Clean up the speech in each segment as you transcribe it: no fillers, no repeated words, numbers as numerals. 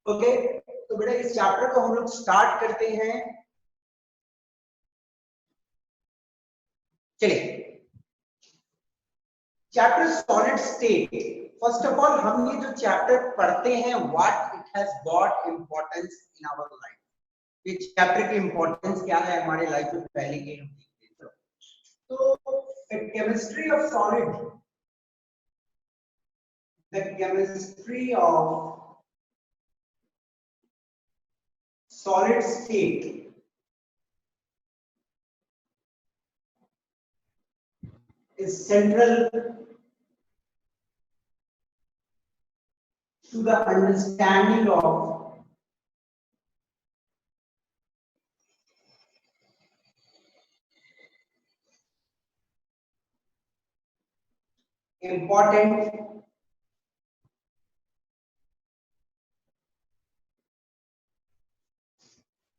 Okay, तो बेटा इस चैप्टर को हम लोग स्टार्ट करते हैं। चलिए, chapter solid state. First of all हम ये जो चैप्टर पढ़ते हैं, what it has got importance in our life, ये चैप्टर की इंपॉर्टेंस क्या है हमारे लाइफ में, पहले के हम देखते हैं। तो chemistry of solid, the chemistry of solid state is central to the understanding of important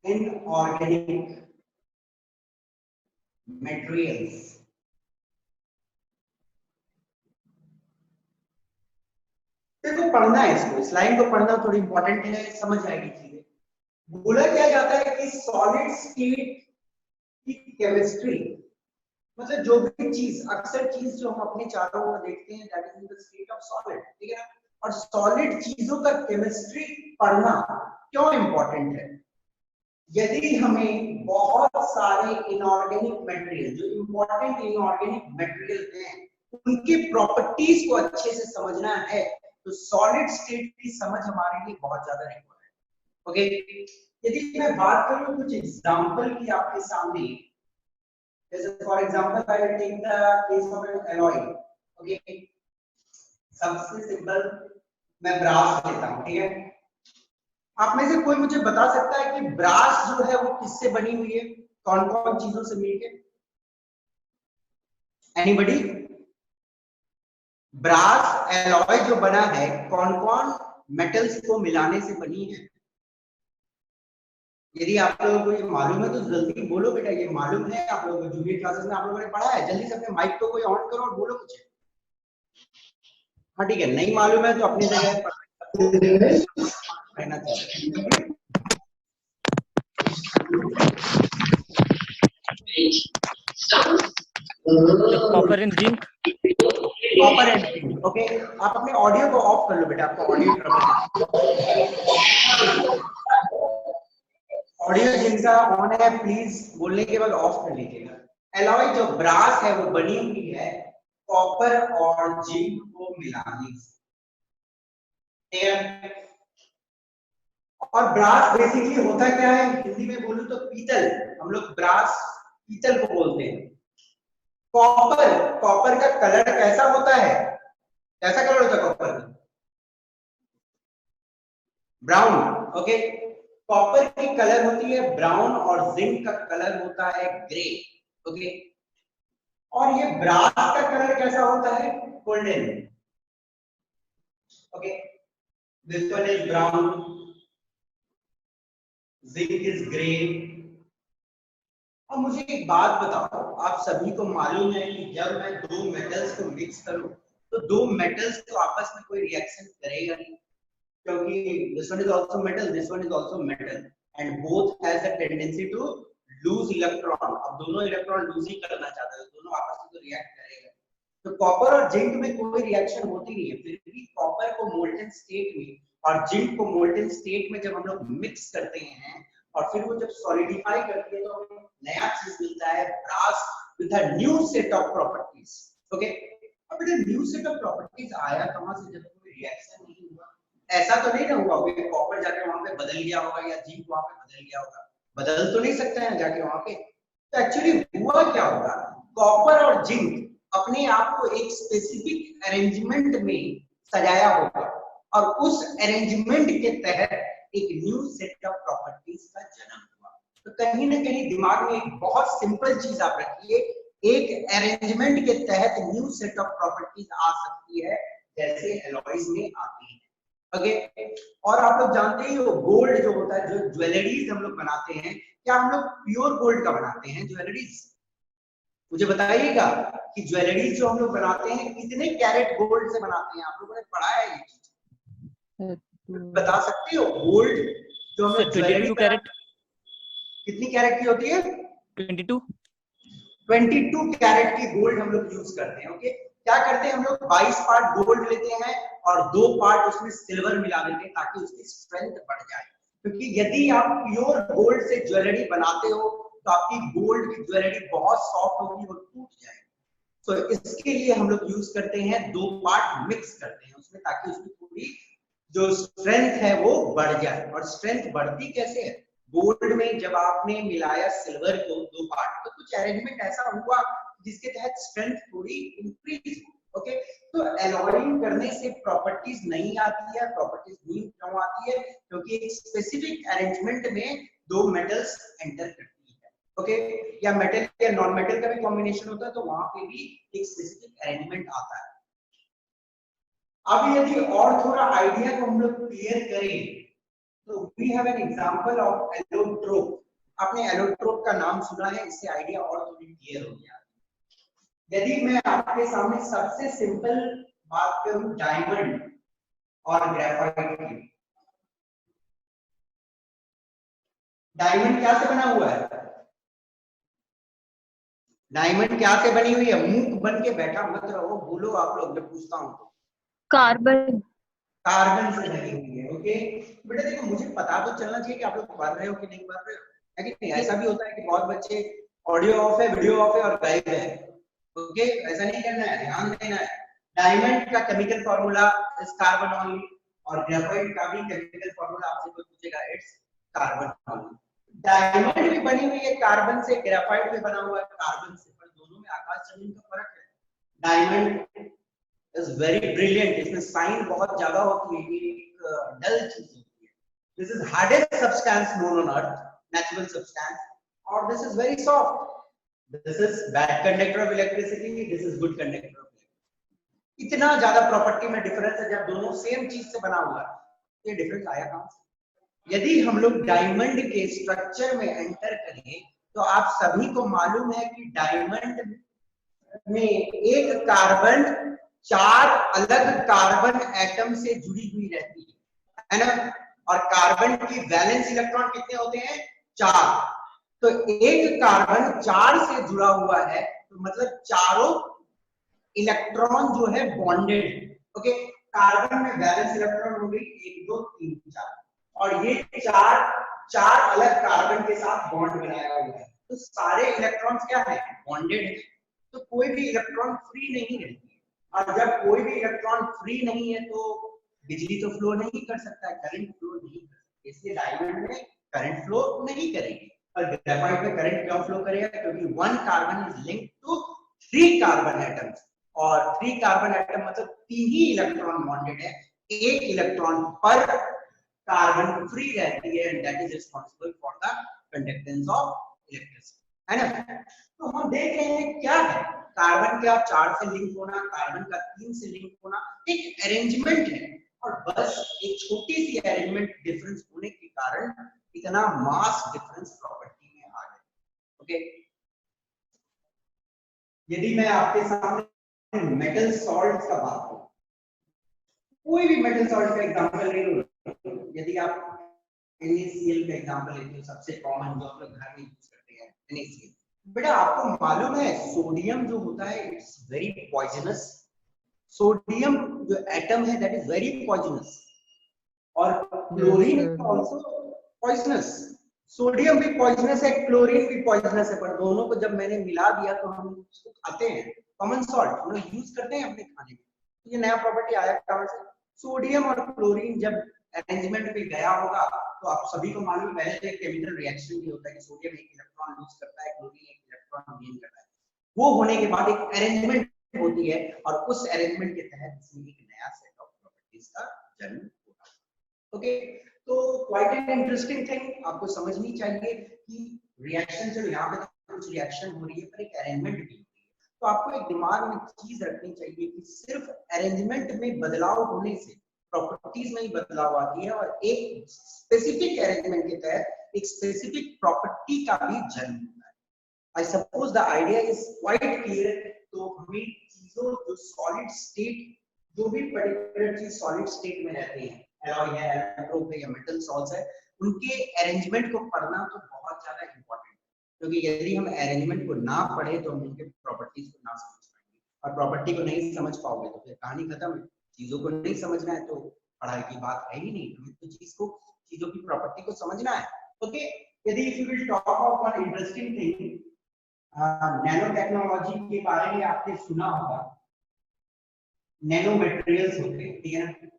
inorganic materials। देखो पढ़ना है इसको, इस लाइन को पढ़ना थोड़ी इंपॉर्टेंट है, समझ आएगी चीजें। बोला क्या जाता है कि सॉलिड स्टेट की केमिस्ट्री, मतलब जो भी चीज, अक्सर चीज जो हम अपने चारों ओर देखते हैं, that is in the state of solid, ठीक है ना। और सॉलिड चीजों का केमिस्ट्री पढ़ना क्यों इंपॉर्टेंट है? यदि हमें बहुत सारे इनऑर्गेनिक मटेरियल, जो इंपॉर्टेंट इनऑर्गेनिक मटेरियल हैं, उनकी प्रॉपर्टीज को अच्छे से समझना है, तो सॉलिड स्टेट की समझ हमारे लिए बहुत ज्यादा इंपॉर्टेंट है। ओके, यदि मैं बात करूं कुछ एग्जांपल की आपके सामने, जैसे for example I will take the case of an alloy. Okay, सबसे सिंपल मैं ब्रास लेता हूं, ठीक है। आप में से कोई मुझे बता सकता है कि ब्रास जो है वो किससे बनी हुई है, कौन कौन चीजों से मिलके? एनीबॉडी? ब्रास एलॉय जो बना है, कौन कौन मेटल्स को मिलाने से बनी है? यदि आप लोगों को ये मालूम है तो जल्दी बोलो बेटा, ये मालूम है आप लोगों को, जूनियर क्लासेस में आप लोगों ने पढ़ा है। जल्दी से अपने माइक को कोई ऑन करो और बोलो कुछ। हाँ ठीक है, नहीं मालूम है तो अपनी जगह रहना चाहिए। Copper and zinc. Copper and zinc. Okay, आप अपने ऑडियो को ऑफ कर लो बेटा, आपका ऑडियो ट्रबल है। ऑडियो जिनका ऑन है प्लीज बोलने के बाद ऑफ कर लीजिएगा। एलॉय जो ब्रास है वो बनी हुई है कॉपर और जिंक को मिलाने से। और ब्रास बेसिकली होता क्या है, हिंदी में बोलूं तो पीतल, हम लोग ब्रास पीतल को बोलते हैं। कॉपर, कॉपर का कलर कैसा होता है? कैसा कलर होता है कॉपर का? ब्राउन। ओके, कॉपर की कलर होती है ब्राउन और जिंक का कलर होता है ग्रे। ओके, और ये ब्रास का कलर कैसा होता है? Golden. Okay, this one is brown, zinc is grey. अब मुझे एक बात बताओ, आप सभी को मालूम है कि जब मैं दो मेटल्स को मिक्स करूं तो दो मेटल्स तो आपस में कोई रिएक्शन करेगा नहीं, क्योंकि this one is also metal, this one is also metal and both has a tendency to lose electron। अब दोनों इलेक्ट्रॉन लूज ही करना चाहते हैं, दोनों आपस में तो रिएक्ट करेगा। तो कॉपर और जिंक में कोई रिएक्शन होती नहीं है, फिर भी कॉपर को मोल्टन स्टेट में और जिंक को मोल्टन स्टेट में जब हम लोग मिक्स करते हैं और फिर वो जब सॉलिडिफाई करते हैं तो हमें नया चीज मिलता है, brass with a new set of properties. Okay, अब ये न्यू सेट ऑफ प्रॉपर्टीज आया कहां से? जब कोई रिएक्शन नहीं हुआ। ऐसा तो नहीं ना हुआ कि कॉपर जाके वहां पे बदल गया होगा या जिंक वहां पे बदल गया होगा, बदल तो नहीं सकता है जाके वहां पे। तो एक्चुअली हुआ क्या होगा, कॉपर और जिंक अपने आप को एक स्पेसिफिक अरेंजमेंट में सजाया होगा और उस अरेंजमेंट के तहत एक न्यू सेट ऑफ प्रॉपर्टीज का जन्म हुआ। तो कहीं ना कहीं दिमाग में एक बहुत सिंपल चीज आप रखिए, एक अरेंजमेंट के तहत न्यू सेट ऑफ प्रॉपर्टीज आ सकती है, जैसे एलॉयज में आती है। ओके, और आप लोग जानते ही हो गोल्ड जो होता है, जो ज्वेलरीज हम लोग बनाते हैं, क्या हम लोग प्योर गोल्ड का बनाते हैं ज्वेलरीज? मुझे बताइएगा कि ज्वेलरीज जो हम लोग बनाते हैं कितने कैरेट गोल्ड से बनाते हैं? आप लोगों ने पढ़ा है ये चीज? बता सकते हो गोल्ड जो हम लोग ज्वेलरी 22 कैरेट। कितनी कैरेट की होती है? 22। 22 कैरेट की गोल्ड हम लोग यूज करते हैं। ओके, क्या करते हैं हम लोग 22 पार्ट गोल्ड लेते हैं और 2 पार्ट उसमें सिल्वर मिला देते हैं ताकि उसकी स्ट्रेंथ बढ़ जाए, क्योंकि यदि आप प्योर गोल्ड से ज्वेलरी बनाते हो तो आपकी गोल्ड की ज्वेलरी बहुत सॉफ्ट होगी और टूट जाएगी। तो इसके लिए हम लोग यूज करते हैं 2 पार्ट मिक्स करते हैं उसमें ताकि उसकी पूरी जो स्ट्रेंथ है वो बढ़ जाए। और स्ट्रेंथ बढ़ती कैसे है? गोल्ड में जब आपने मिलाया सिल्वर को 2 पार्ट तो कुछ अरेंजमेंट ऐसा हुआ जिसके तहत स्ट्रेंथ थोड़ी इंक्रीज हो। ओके, तो एलॉयिंग करने से प्रॉपर्टीज नहीं आती है। प्रॉपर्टीज नहीं क्यों आती है? क्योंकि एक स्पेसिफिक अरेंजमेंट में 2 मेटल्स एंटर करती है। ओके, या मेटल या नॉन मेटल का भी कॉम्बिनेशन होता है तो वहां पे भी एक स्पेसिफिक अरेंजमेंट आता है। अब यदि और थोड़ा आइडिया को हम लोग क्लियर करें तो we have an example of allotrope. आपने एलोट्रोप का नाम सुना है, इससे आइडिया और थोड़ी क्लियर हो गया। यदि मैं आपके सामने सबसे सिंपल बात करूं डायमंड और ग्रेफाइट की, डायमंड क्या से बना हुआ है? डायमंड क्या से बनी हुई है? मूक बन के बैठा मत रहो, बोलो आप लोग, मैं पूछता हूं तो। कार्बन। कार्बन से बनी हुई है। ओके बेटा, देखो मुझे पता तो चलना चाहिए कि आप लोग पढ़ रहे हो कि नहीं पढ़ रहे हो, है कि नहीं? ऐसा भी होता है कि बहुत बच्चे ऑडियो ऑफ है, वीडियो ऑफ है और गायब है। ओके, ऐसा नहीं करना है, ध्यान देना है। डायमंड का chemical formula is carbon only और ग्रेफाइट का भी केमिकल फार्मूला आपसे कोई पूछेगा, इट्स कार्बन ओनली। डायमंड भी बनी हुई है कार्बन से, ग्रेफाइट भी बना हुआ है कार्बन से, पर दोनों में आकाश जमीन का फर्क है। डायमंड इज वेरी ब्रिलियंट, इसमें साइन बहुत ज्यादा होती है, ये एक डल चीज होती है। This is hardest substance known on earth, natural substance, और this is very soft. This is bad conductor of electricity, this is good conductor of electricity. इतना ज्यादा प्रॉपर्टी में डिफरेंस है जब दोनों सेम चीज से बना हुआ है, ये डिफरेंस आया कहां से? यदि हम लोग डायमंड के स्ट्रक्चर में एंटर करें तो आप सभी को मालूम है कि डायमंड में एक कार्बन 4 अलग कार्बन एटम से जुड़ी हुई रहती है ना? और कार्बन की वैलेंस इलेक्ट्रॉन कितने होते हैं? 4। तो एक कार्बन 4 से जुड़ा हुआ है तो मतलब चारों इलेक्ट्रॉन जो है बॉन्डेड है। ओके, कार्बन में वैलेंस इलेक्ट्रॉन हो गई 1 2 3 4 और ये चार अलग कार्बन के साथ बॉन्ड बनाया हुआ है, तो सारे इलेक्ट्रॉन्स क्या है? बॉन्डेड है। तो कोई भी इलेक्ट्रॉन फ्री नहीं रहती है, और जब कोई भी इलेक्ट्रॉन फ्री नहीं है तो बिजली तो फ्लो नहीं कर सकता है, करंट फ्लो नहीं कर सकता, इसलिए डायमंड में करंट फ्लो नहीं करेगी। और ग्रेफाइट में करंट क्यों फ्लो करेगा? क्योंकि 1 carbon is linked to 3 carbon atoms, और 3 कार्बन एटम मतलब 3 ही इलेक्ट्रॉन बॉन्डेड है, एक इलेक्ट्रॉन पर कार्बन फ्री रहती है, and that is responsible for the conductance of electricity, है ना? तो हम देख रहे हैं क्या है, कार्बन का 4 से लिंक होना, कार्बन का 3 से लिंक होना, एक अरेंजमेंट है, और बस एक छोटी सी अरेंजमेंट डिफरेंस होने के कारण इतना मास डिफरेंस प्रॉपर्टी में आ गया। ओके, यदि मैं आपके सामने मेटल सॉल्ट्स का बात करूं, कोई भी मेटल सॉल्ट का एग्जांपल ले लो, यदि आप NaCl का एग्जांपल लेते हो, सबसे कॉमन जो आप लोग घर में यूज करते हैं NaCl, बेटा आपको मालूम है सोडियम जो होता है इट्स वेरी पॉइजनस। सोडियम जो एटम है दैट इज वेरी पॉइजनस, और chlorine is also poisonous. Sodium भी पॉइजनस है, क्लोरीन भी पॉइजनस है, पर दोनों को जब मैंने मिला दिया तो हम उसको खाते हैं, कॉमन सॉल्ट हम लोग यूज करते हैं अपने खाने में। ये नया प्रॉपर्टी आया कहां से? सोडियम और क्लोरीन जब अरेंजमेंट पे गया होगा तो आप सभी को मालूम है पहले एक केमिकल रिएक्शन भी होता है कि सोडियम एक इलेक्ट्रॉन लूज करता है, क्लोरीन एक इलेक्ट्रॉन गेन करता है। वो होने के बाद एक अरेंजमेंट होती है और उस अरेंजमेंट के तहत इसमें एक नया सेट ऑफ प्रॉपर्टीज का जन्म होगा। ओके, तो क्वाइट एन इंटरेस्टिंग थिंग आपको समझनी चाहिए कि रिएक्शन जो यहाँ पे तो कुछ रिएक्शन हो रही है पर एक अरेंजमेंट भी होती है, तो आपको एक दिमाग में चीज रखनी चाहिए कि सिर्फ अरेंजमेंट में बदलाव होने से प्रॉपर्टीज में ही बदलाव आती है, और एक स्पेसिफिक अरेंजमेंट के तहत एक स्पेसिफिक प्रॉपर्टी का भी जन्म होता है। I suppose the idea is quite clear. तो हमें चीजों जो सॉलिड स्टेट, जो भी पर्टिकुलर चीज सॉलिड स्टेट में रहते हैं एलॉय है, एलोट्रोप है या मेटल सॉल्ट्स है, उनके अरेंजमेंट को पढ़ना तो बहुत ज्यादा इंपॉर्टेंट है, क्योंकि यदि हम अरेंजमेंट को ना पढ़े तो हम उनके प्रॉपर्टीज को ना समझ पाएंगे, और प्रॉपर्टी को नहीं समझ पाओगे तो फिर कहानी खत्म है। चीजों को नहीं समझना है तो पढ़ाई की बात है ही नहीं, हमें तो चीजों की प्रॉपर्टी को समझना है। ओके, यदि if you will talk about one interesting thing, nano technology के बारे में आपने सुना होगा, नैनो मटेरियल्स होते हैं, ठीक है ना,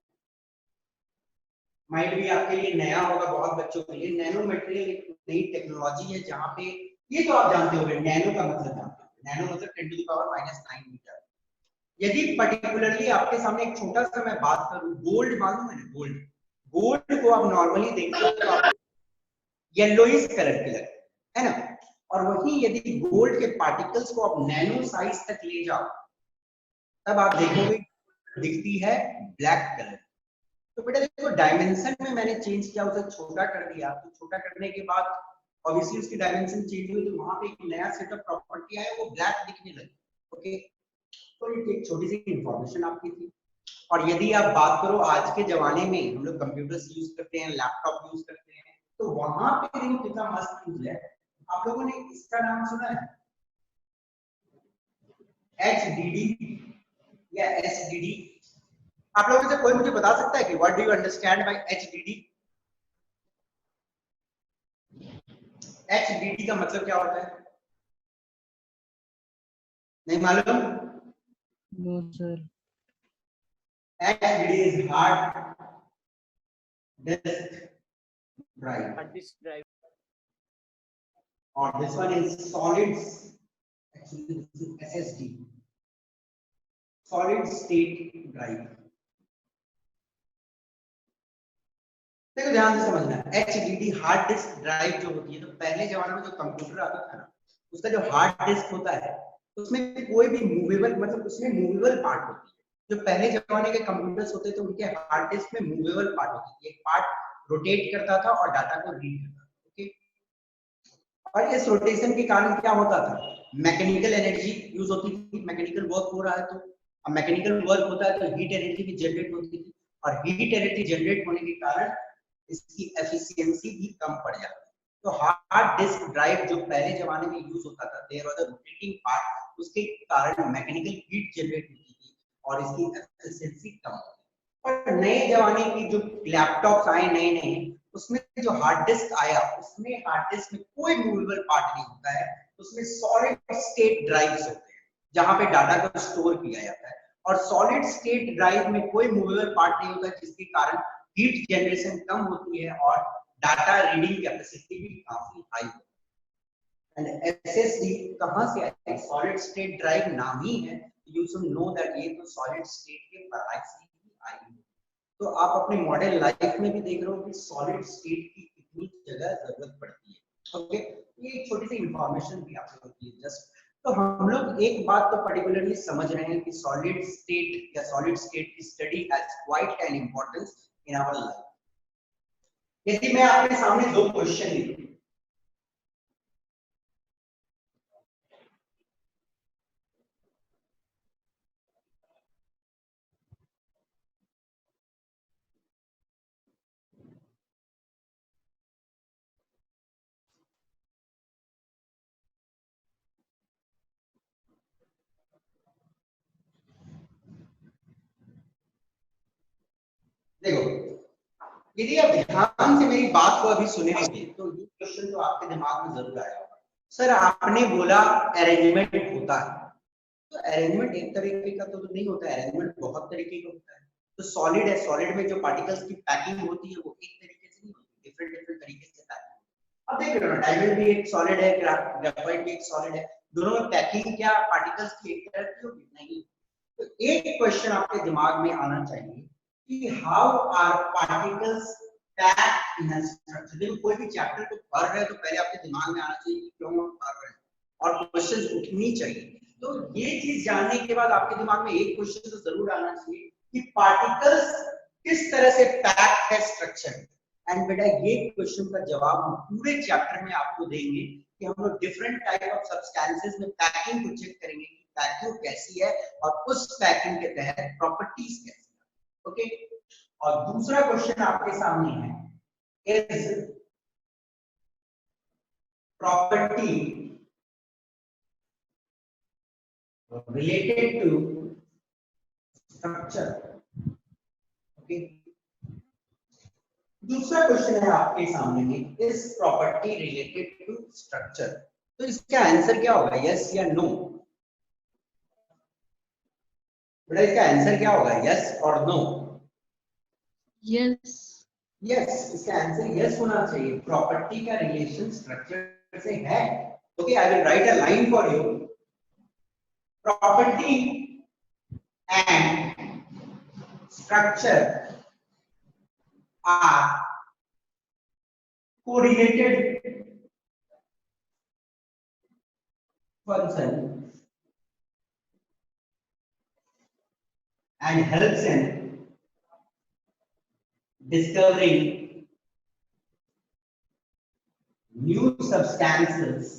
माइट भी आपके लिए नया होगा, बहुत बच्चों के लिए। नैनो मटेरियल एक नई टेक्नोलॉजी है जहां पे, ये तो आप जानते होंगे, नैनो का मतलब जानते हो, नैनो मतलब 10 टू द पावर -9 मीटर। यदि पर्टिकुलरली आपके सामने एक छोटा सा मैं बात करूं, गोल्ड मालूम है ना, गोल्ड, गोल्ड को आप नॉर्मली देखते हो तो आप येलोइश कलर के लगते है ना, और वही यदि गोल्ड के पार्टिकल्स को आप नैनो साइज तक ले जाओ तब आप देखोगे दिखती है ब्लैक कलर। तो बेटा देखो, डायमेंशन में मैंने चेंज किया, उसे छोटा कर दिया, तो छोटा करने के बाद ऑब्वियसली उसकी डायमेंशन चेंज हुई, तो वहां पे एक नया सेट ऑफ प्रॉपर्टी आया, वो ब्लैक दिखने लगी। ओके, तो ये एक छोटी सी इंफॉर्मेशन आपकी थी। और यदि आप बात करो आज के जमाने में, हम लोग कंप्यूटर्स यूज करते हैं, लैपटॉप यूज करते हैं, तो वहां पे देखो कितना मस्त यूज है। आप लोगों ने इसका नाम सुना है, HDD या SDD? आप लोगों में से कोई मुझे बता सकता है कि what do you understand by HDD? HDD का मतलब क्या होता है, नहीं मालूम? No, sir. HDD is hard disk drive, Hard disk drive. or this one is solids. Actually, this is SSD, solid state drive. देखो ध्यान से समझना, HDD हार्ड डिस्क ड्राइव जो होती है, तो पहले जमाने में जो कंप्यूटर आता था ना, उसका जो हार्ड डिस्क होता है उसमें कोई भी मूवेबल, मतलब उसमें मूवेबल पार्ट होती है। जो पहले जमाने के कंप्यूटर्स होते थे उनके हार्ड डिस्क में मूवेबल पार्ट होती थी, एक पार्ट रोटेट करता था और डाटा को रीड करता था। ओके, और इस रोटेशन के कारण क्या होता था, मैकेनिकल एनर्जी यूज होती थी, मैकेनिकल वर्क हो रहा है तो, अब मैकेनिकल वर्क होता है तो हीट एनर्जी भी जनरेट होती थी, और हीट एनर्जी जनरेट होने के कारण इसकी एफिशिएंसी भी कम पड़ जाती है। तो हार्ड डिस्क ड्राइव जो पहले जमाने में यूज होता था, there was a rotating part, उसके कारण मैकेनिकल हीट जनरेट होती थी और इसकी एफिशिएंसी कम होती थी। और नए जमाने की जो लैपटॉप्स आए नए नए, उसमें जो हार्ड डिस्क आया, उसमें हार्ड डिस्क में कोई मूवेबल पार्ट नहीं होता है, उसमें सॉलिड स्टेट ड्राइव्स होते हैं जहां पे डाटा को स्टोर किया जाता है, और सॉलिड स्टेट ड्राइव में कोई मूवेबल पार्ट नहीं होता, जिसके कारण हीट जनरेशन कम होती है और डाटा रीडिंग कैपेसिटी भी काफी हाई होती है। एंड एसएसडी कहां से आई, सॉलिड स्टेट ड्राइव नाम ही है, यू शुड नो दैट ये तो सॉलिड स्टेट के पढ़ाई से ही आई है। तो आप अपने मॉडर्न लाइफ में भी देख रहे हो कि सॉलिड स्टेट की कितनी जगह जरूरत पड़ती है। ओके, ये एक छोटी सी इंफॉर्मेशन भी आप लोगों के लिए जस्ट। तो हम लोग एक बात तो पर्टिकुलरली समझ रहे हैं कि सॉलिड स्टेट या सॉलिड स्टेट की study has quite an importance in our life. यदि मैं आपके सामने दो क्वेश्चन लिखूं, देखो यदि आप ध्यान से मेरी बात को अभी सुनेंगे तो ये क्वेश्चन तो आपके दिमाग में जरूर आया होगा, सर आपने बोला अरेंजमेंट होता है, तो अरेंजमेंट एक तरीके का तो नहीं होता है, अरेंजमेंट बहुत तरीके का होता है। तो सॉलिड है, सॉलिड में जो पार्टिकल्स की पैकिंग होती है वो एक तरीके से नहीं होती, डिफरेंट डिफरेंट तरीके से पैकिंग। अब देख रहे हो, डायमंड भी एक सॉलिड है, ग्रेफाइट भी एक सॉलिड है, दोनों में पैकिंग क्या पार्टिकल्स की एक तरह की होगी? नहीं। तो एक क्वेश्चन आपके दिमाग में आना चाहिए कि how are particles packed in a structure. देखो कोई भी चैप्टर को पढ़ रहे हैं तो पहले आपके दिमाग में आना चाहिए कि क्यों हम पढ़ रहे हैं, और क्वेश्चंस उठनी चाहिए। तो ये चीज जानने के बाद आपके दिमाग में एक क्वेश्चन तो जरूर आना चाहिए कि पार्टिकल्स किस तरह से पैक्ड है स्ट्रक्चर। एंड बेटा ये क्वेश्चन का जवाब हम पूरे चैप्टर में आपको देंगे कि हम लोग डिफरेंट टाइप ऑफ सब्सटेंसेस में पैकिंग को चेक करेंगे कि पैकिंग कैसी है और उस पैकिंग के तहत प्रॉपर्टीज कैसी है। ओके, और दूसरा क्वेश्चन आपके सामने है, is property related to structure. Okay, दूसरा क्वेश्चन है आपके सामने में, is property related to structure. तो इसका आंसर क्या होगा, यस या नो? बेटा इसका आंसर क्या होगा, यस और नो? यस। यस, इसका आंसर यस होना चाहिए। प्रॉपर्टी का रिलेशन स्ट्रक्चर से है। Okay, I will write a line for you. Property and structure are correlated function and helps in discovering new substances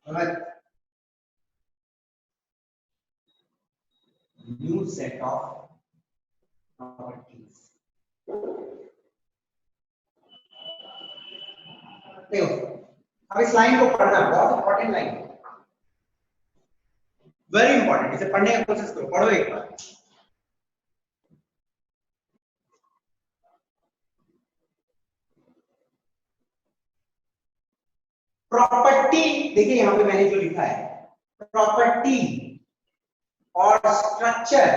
with new set of properties. देखो, अब इस line को पढ़ना बहुत इंपॉर्टेंट लाइन है, वेरी इंपॉर्टेंट। इसे पढ़ने की कोशिश करो, पढ़ो एक बार। प्रॉपर्टी, देखिए यहां पे मैंने जो लिखा है, प्रॉपर्टी और स्ट्रक्चर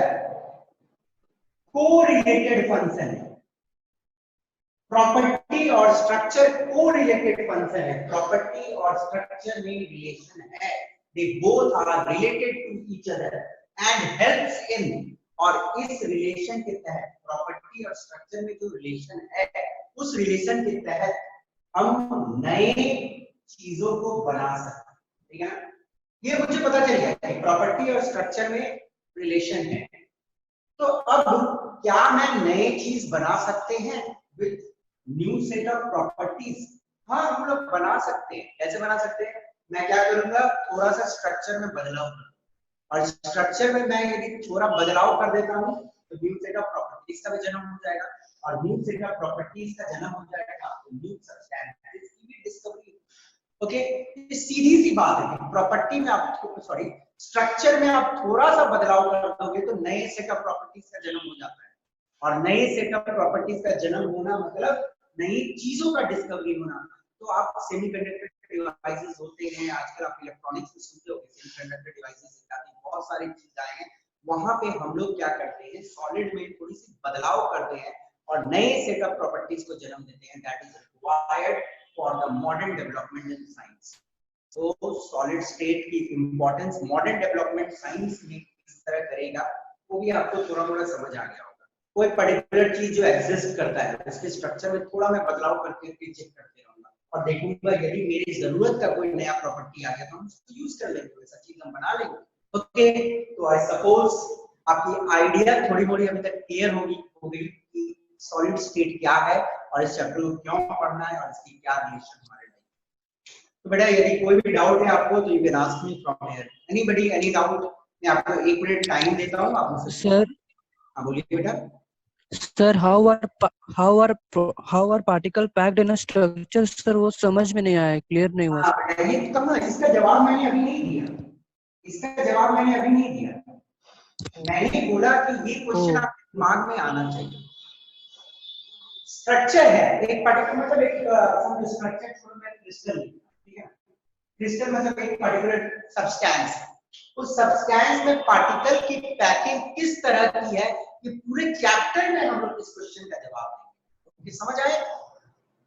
कोरिलेटेड फंक्शन है। प्रॉपर्टी और स्ट्रक्चर कोरिलेटेड फंक्शन है। प्रॉपर्टी और स्ट्रक्चर में रिलेशन है, they both are related to each other and helps in, और इस रिलेशन के तहत, प्रॉपर्टी और स्ट्रक्चर में जो रिलेशन है, उस रिलेशन के तहत हम नए चीजों को बना सकते हैं। ठीक है, ये मुझे पता चल गया कि प्रॉपर्टी और स्ट्रक्चर में रिलेशन है। तो अब क्या मैं नए चीज बना सकते हैं with new set of properties? हाँ, हम लोग बना सकते हैं। कैसे बना सकते हैं? मैं क्या करूंगा, थोड़ा सा स्ट्रक्चर में बदलाव करूंगा, और स्ट्रक्चर में मैं यदि थोड़ा बदलाव कर देता हूँ तो न्यू सेट ऑफ प्रॉपर्टीज का भी जन्म हो जाएगा, और न्यू सेट ऑफ प्रॉपर्टीज का जन्म हो जाएगा तो न्यू सब्सटेंसेस की भी डिस्कवरी। ओके, ये सीधी सी बात है। प्रॉपर्टी में आप, सॉरी, स्ट्रक्चर में आप थोड़ा सा बदलाव कर दोगे तो नए सेट ऑफ प्रॉपर्टीज का जन्म हो जाता है, और नए सेट ऑफ प्रॉपर्टीज का जन्म होना मतलब नई चीजों का डिस्कवरी होना। तो आप सेमीकंडक्टर डिवाइसेस होते हैं, आजकल आप इलेक्ट्रॉनिक्स में सुनते होंगे सेमीकंडक्टर डिवाइसेस इत्यादि बहुत सारी चीजें आए हैं। वहां पे हम लोग क्या करते हैं, सॉलिड में थोड़ी सी बदलाव करते हैं और नए सेट ऑफ प्रॉपर्टीज को जन्म देते हैं। That is required for the modern development in science. तो सॉलिड स्टेट की इंपॉर्टेंस मॉडर्न डेवलपमेंट साइंस में किस तरह करेगा, वो भी आपको थोड़ा थोड़ा समझ आ गया होगा। कोई पर्टिकुलर चीज जो एग्जिस्ट करता है उसके स्ट्रक्चर में थोड़ा मैं बदलाव करके फिर चेक करते रहूंगा और देखूंगा यदि मेरी जरूरत का कोई नया प्रॉपर्टी आ गया तो हम उसको यूज कर लेंगे, वैसा चीज हम बना लेंगे। ओके, तो आई सपोज आपकी आइडिया थोड़ी मोड़ी अभी तक क्लियर होगी कि सॉलिड स्टेट क्या है और इस चैप्टर को क्यों पढ़ना है और इसकी क्या रिलेशन हमारे लाइफ। तो बेटा यदि कोई भी डाउट है आपको तो you can ask me from here. Anybody any doubt? मैं आपको 1 मिनट टाइम देता हूं, आप मुझसे सर। हां बोलिए बेटा। Sir how are particle packed in a structure? Sir वो समझ में नहीं आया, क्लियर नहीं हुआ। हाँ बेटा, ये तो ना, इसका जवाब मैंने अभी नहीं दिया, इसका जवाब मैंने अभी नहीं दिया। मैंने बोला कि ये क्वेश्चन आपके दिमाग में आना चाहिए। स्ट्रक्चर है एक पर्टिकुलर, मतलब एक समझो स्ट्रक्चर छोड़ मैं क्रिस्टल, ठीक है, क्रिस्टल मतलब एक पर्टिकुलर सब्सटेंस, उस सब्सटेंस में पार्टिकल की पैकिंग किस तरह की है, ये पूरे चैप्टर में हम लोग इस क्वेश्चन का जवाब देंगे। समझ आए?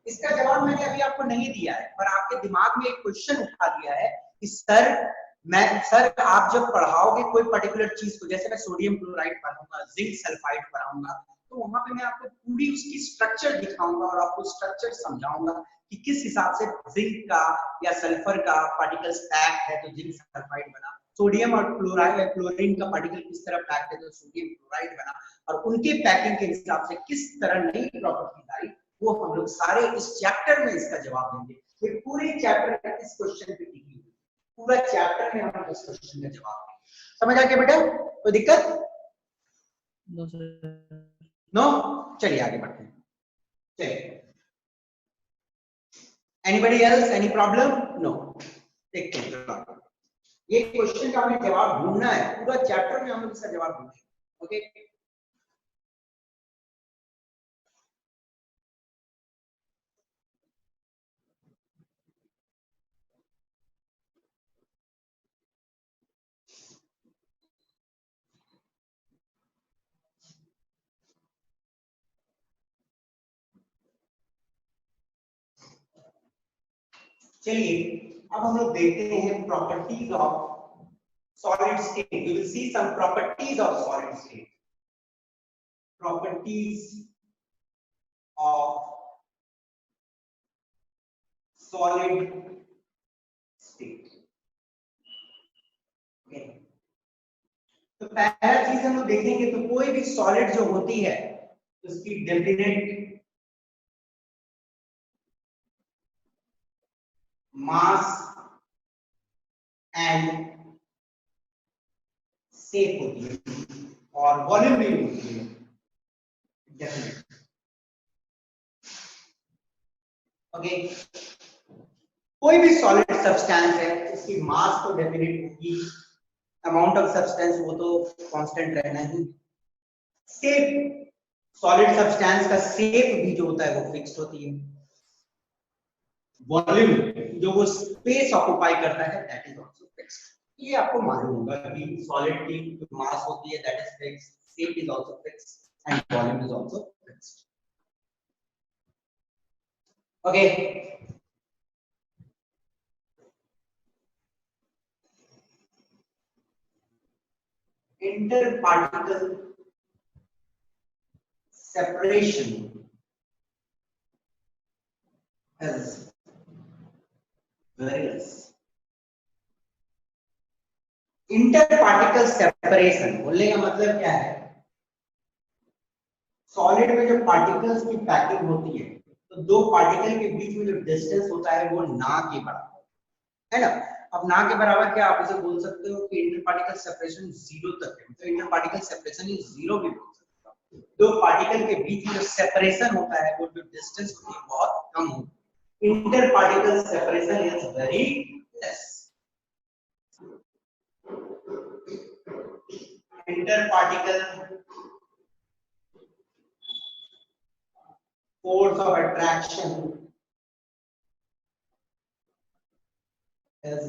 इसका जवाब मैंने अभी आपको नहीं दिया है, पर आपके दिमाग में एक क्वेश्चन उठा दिया है कि सर आप जब पढ़ाओगे कोई पर्टिकुलर चीज को, जैसे मैं सोडियम क्लोराइड पढ़ाऊंगा, जिंक सल्फाइड पढ़ाऊंगा, तो वहां पे मैं आपको पूरी उसकी स्ट्रक्चर दिखाऊंगा और आपको स्ट्रक्चर समझाऊंगा कि किस हिसाब से जिंक का या सल्फर का पार्टिकल्स पैक है तो जिंक सल्फाइड बना, सोडियम और क्लोरीन का पार्टिकल किस तरह पैक है तो सोडियम क्लोराइड बना, और उनके पैकिंग के हिसाब से किस तरह नई प्रॉपर्टीज आई, वो हम लोग सारे इस चैप्टर में इसका जवाब देंगे। ये पूरे चैप्टर में इस क्वेश्चन पे टिकी हुई, पूरा चैप्टर में हम इस क्वेश्चन का जवाब देंगे। समझ आ गया बेटा? कोई दिक्कत? No sir. नो? चलिए आगे बढ़ते हैं। चलिए, anybody else, any problem? No. देखते हैं, ये क्वेश्चन का हमें जवाब ढूंढना है, पूरा चैप्टर में हमें इसका जवाब ढूंढना है। ओके, चलिए अब हम लोग देखते हैं properties of solid state. You will see some properties of solid state. Properties of solid state. Okay. तो पहला चीज हम लोग देखेंगे, तो कोई भी सॉलिड जो होती है उसकी डेफिनेट मास एंड शेप होती है और वॉल्यूम भी होती है डेफिनेट। ओके, कोई भी सॉलिड सब्सटेंस है उसकी मास तो डेफिनेट होगी, अमाउंट ऑफ सब्सटेंस वो तो कांस्टेंट रहना ही। शेप, सॉलिड सब्सटेंस का शेप भी जो होता है वो फिक्स्ड होती है। वॉल्यूम, जो वो स्पेस ऑक्युपाई करता है, दैट इज आल्सो फिक्स्ड। ये आपको मालूम होगा कि सॉलिड की जो मास होती है that is fixed, shape is also fixed and volume is also fixed. Okay, inter particle separation is very less. Inter particle separation बोलने का मतलब क्या है? सॉलिड में जो पार्टिकल्स की पैकिंग होती है, तो दो पार्टिकल के बीच में जो डिस्टेंस होता है वो ना के बराबर है ना। अब ना के बराबर क्या आप इसे बोल सकते हो कि इंटर पार्टिकल सेपरेशन जीरो तक है, तो inter particle separation is zero भी बोल सकते हो। दो पार्टिकल के बीच में जो सेपरेशन होता है वो जो डिस्टेंस होती है बहुत कम होती है। Inter particle separation is very less. Inter particle force of attraction is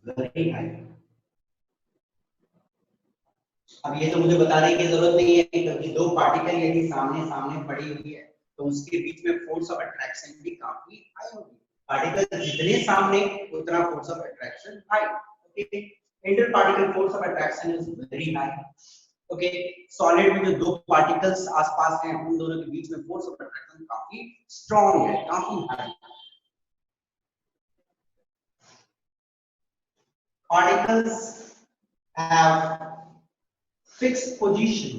very high. अब ये तो मुझे बताने की जरूरत नहीं है क्योंकि दो पार्टिकल यदि सामने सामने पड़ी हुई है तो उसके बीच में फोर्स ऑफ अट्रैक्शन भी काफी हाई होगी। पार्टिकल जितने सामने उतना force of attraction high. Okay, inter particle force of attraction is very high. Okay, solid में जो दो पार्टिकल्स आसपास हैं उन दोनों के बीच में फोर्स ऑफ अट्रैक्शन काफी स्ट्रांग है, काफी high. Particles have fixed position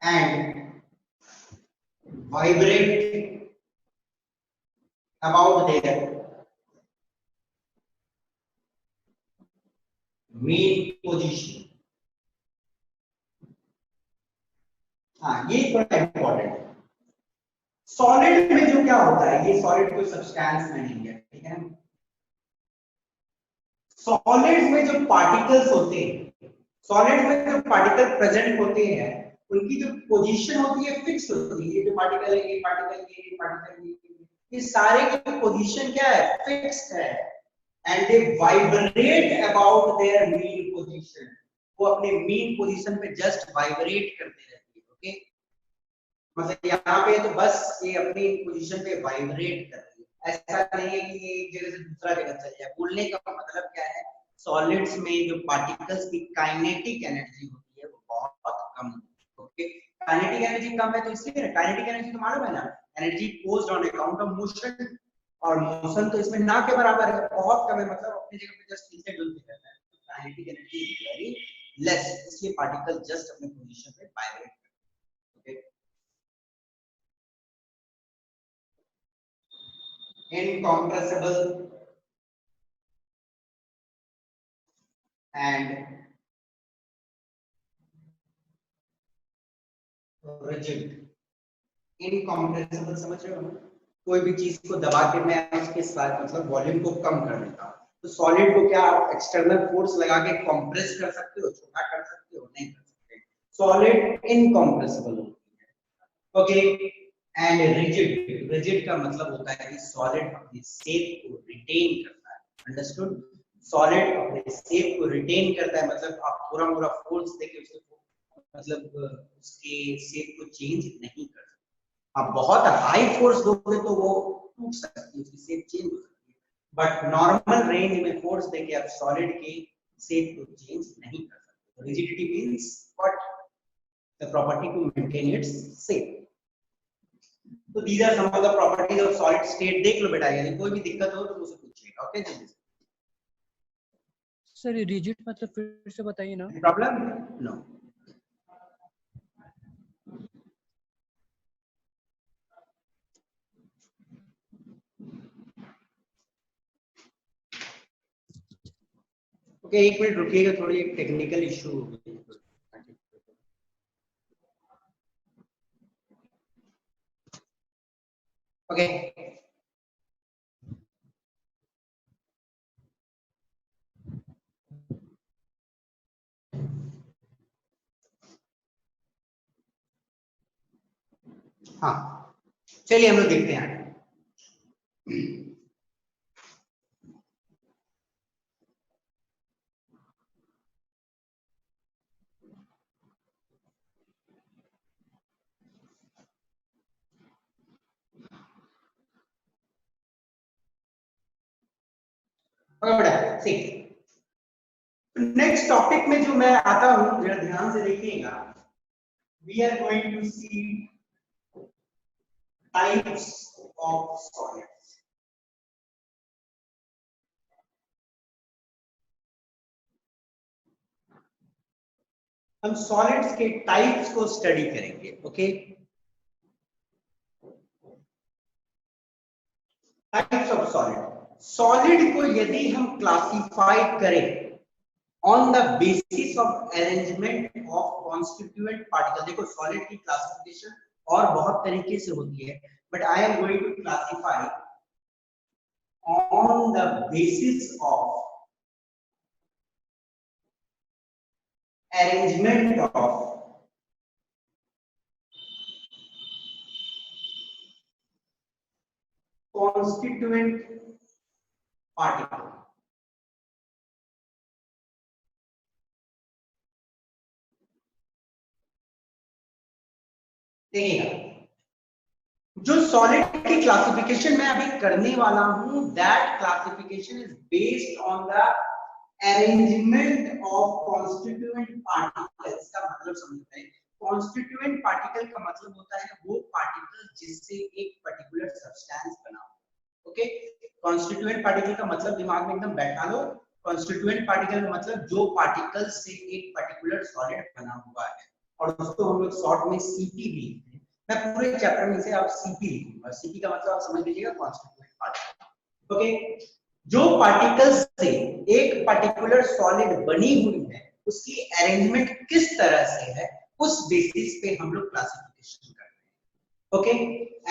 and vibrate about their mean position. हाँ, ये थोड़ा इंपॉर्टेंट है। सॉलिड में जो क्या होता है, ये सॉलिड कोई सब्सटेंस में नहीं है, ठीक है। सॉलिड्स में जो पार्टिकल्स होते हैं, सॉलिड में जो पार्टिकल प्रेजेंट होते हैं उनकी जो पोजीशन होती है फिक्स होती है। ये जो पार्टिकल है, ये पार्टिकल, ये पार्टिकल, ये सारे की पोजीशन क्या है? फिक्स्ड है। And they vibrate about their mean position. वो अपने मीन पोजीशन पे जस्ट वाइब्रेट करते रहती है। ओके, मतलब यहाँ पे तो बस ये अपनी पोजीशन पे वाइब्रेट कर रही है, ऐसा नहीं है कि ये एक जगह से दूसरा जगह चल जाए। बोलने का मतलब क्या है? सॉलिड्स में जो पार्टिकल्स की काइनेटिक एनर्जी होती है वो बहुत कम होती है। ओके, काइनेटिक एनर्जी कम है तो इसलिए काइनेटिक एनर्जी तो मालूम है ना, energy posed on account of motion, और मोशन तो इसमें ना के बराबर है, बहुत कम है, मतलब अपनी जगह पे जस्ट हिलते डुलते रहता है। Kinetic energy is very less, इसलिए पार्टिकल जस्ट अपने पोजीशन पे वाइब्रेट करते हैं। Incompressible and rigid. इनकॉम्प्रेसिबल समझ रहे हो? कोई भी चीज को दबा के मैं उसके साथ मतलब वॉल्यूम को कम कर देता हूँ। तो सॉलिड को क्या आप एक्सटर्नल फोर्स लगा के कंप्रेस कर सकते हो, छोटा कर सकते हो? नहीं कर सकते। सॉलिड इनकॉम्प्रेसिबल होती है। ओके। एंड रिजिड, रिजिड का मतलब होता है कि सॉलिड अपनी शेप को रिटेन करता है। अंडरस्टूड? सॉलिड अपने शेप को रिटेन करता है, मतलब आप पूरा पूरा फोर्स देके उसको मतलब उसके शेप को चेंज नहीं कर सकते। आप बहुत हाई फोर्स दोगे तो वो टूट सकती है, उसकी शेप चेंज हो सकती है, बट नॉर्मल रेंज में फोर्स देके आप सॉलिड की शेप को चेंज नहीं कर सकते। Rigidity means what? The property to maintain its shape. तो these are some of the properties of solid state. देख लो बेटा, यदि कोई भी दिक्कत हो तो मुझसे पूछिएगा। ओके जी सर ये रिजिड मतलब फिर से बताइए ना। प्रॉब्लम? नो। ओके, एक मिनट रुकिएगा, थोड़ी एक टेक्निकल इशू हो गई। ओके हाँ, चलिए हम लोग देखते हैं। नेक्स्ट टॉपिक में जो मैं आता हूं, जरा ध्यान से देखिएगा। We are going to see types of solids. हम सॉलिड्स के टाइप्स को स्टडी करेंगे। Okay, types of solid. Solid को यदि हम क्लासिफाई करें on the basis of arrangement of constituent particle, देखो सॉलिड की क्लासिफिकेशन और बहुत तरीके से होती है, but I am going to classify on the basis of arrangement of constituent particle। देखिएगा, जो सॉलिड की क्लासिफिकेशन मैं अभी करने वाला हूं, that classification is based on the arrangement of constituent particles. का मतलब समझते हैं। कॉन्स्टिट्यूएंट पार्टिकल का मतलब होता है वो पार्टिकल जिससे एक पर्टिकुलर सब्सटेंस बना हो। ओके, कॉन्स्टिट्यूएंट पार्टिकल का मतलब दिमाग में एकदम बैठा लो। कॉन्स्टिट्यूएंट पार्टिकल का मतलब जो पार्टिकल से एक पर्टिकुलर सॉलिड बना हुआ है, और उसको हम लोग शॉर्ट में सीपी भी लिखते हैं। मैं पूरे चैप्टर में से आप सीपी लिखूंगा। सीपी का मतलब आप समझ लीजिएगा, कॉन्स्टिट्यूएंट पार्टिकल। ओके, जो पार्टिकल्स से एक पर्टिकुलर सॉलिड बनी हुई है, उसकी अरेंजमेंट किस तरह से है, उस बेसिस पे हम लोग क्लासिफिकेशन करते हैं। ओके,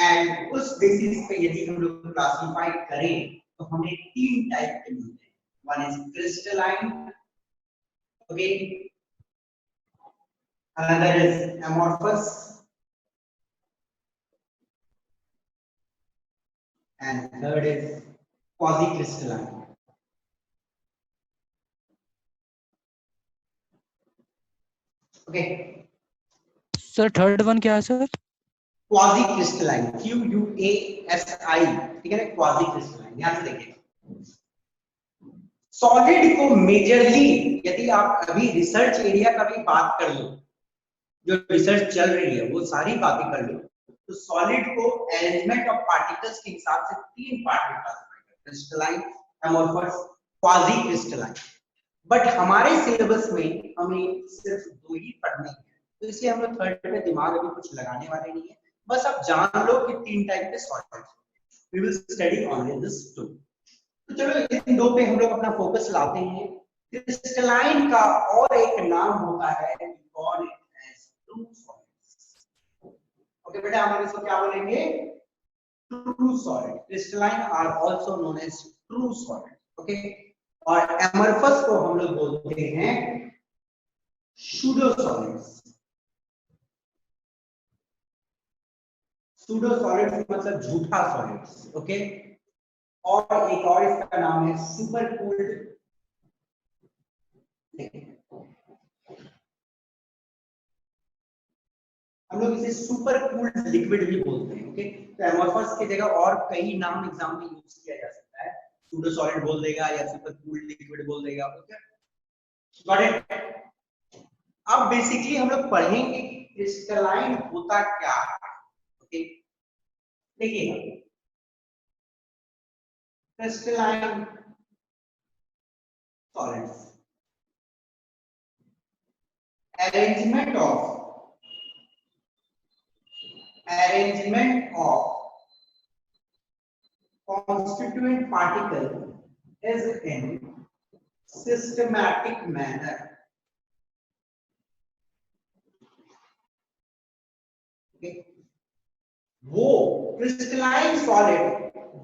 एंड उस बेसिस पे यदि हम लोग क्लासिफाई करें तो हमें तीन टाइप के मिलते हैं। One is crystalline, okay, another is amorphous, and third is quasi-crystalline. Okay. Sir third one क्या है सर? Quasi-crystalline, QUASI, ठीक है ना? Quasi-crystalline, ध्यान से देखिए। सॉलिड को मेजरली यदि आप अभी रिसर्च एरिया का भी बात कर लो, जो रिसर्च चल रही है वो सारी बातें कर लो, तो सॉलिड को अरेंजमेंट ऑफ पार्टिकल्स के हिसाब से तीन पार्ट में क्लासिफाई करते हैं: crystalline, amorphous, quasi crystalline. But हमारे सिलेबस में हमें सिर्फ दो ही पढ़ने हैं, तो इसलिए हम लोग थर्ड पे दिमाग अभी कुछ लगाने वाले नहीं है। बस आप जान लो कि तीन टाइप के solid. We will study only this two. तो चलो इन दो पे हम लोग अपना फोकस लाते हैं। क्रिस्टलाइन का और एक नाम होता है, call it as true solids. Okay बेटा, हम इसको क्या बोलेंगे? True solid. Crystalline are also known as true solid. Okay, और एमरफस को हम लोग बोलते हैं सूडो सॉलिड्स। सूडो सॉलिड्स मतलब झूठा सॉलिड्स। ओके, और एक और इसका नाम है सुपर कूल्ड। हम लोग इसे सुपर कूल्ड लिक्विड भी बोलते हैं। ओके, तो एमोर्फस की जगह और कई नाम एग्जाम में यूज किया जा सकता है। सूडो सॉलिड बोल देगा या सुपर कूल्ड लिक्विड बोल देगा। Okay, got it. अब बेसिकली हम लोग पढ़ेंगे क्रिस्टलाइन होता क्या है। ओके, देखिए crystalline solids, arrangement of constituent particle is in systematic manner। वो क्रिस्टलाइन सॉलिड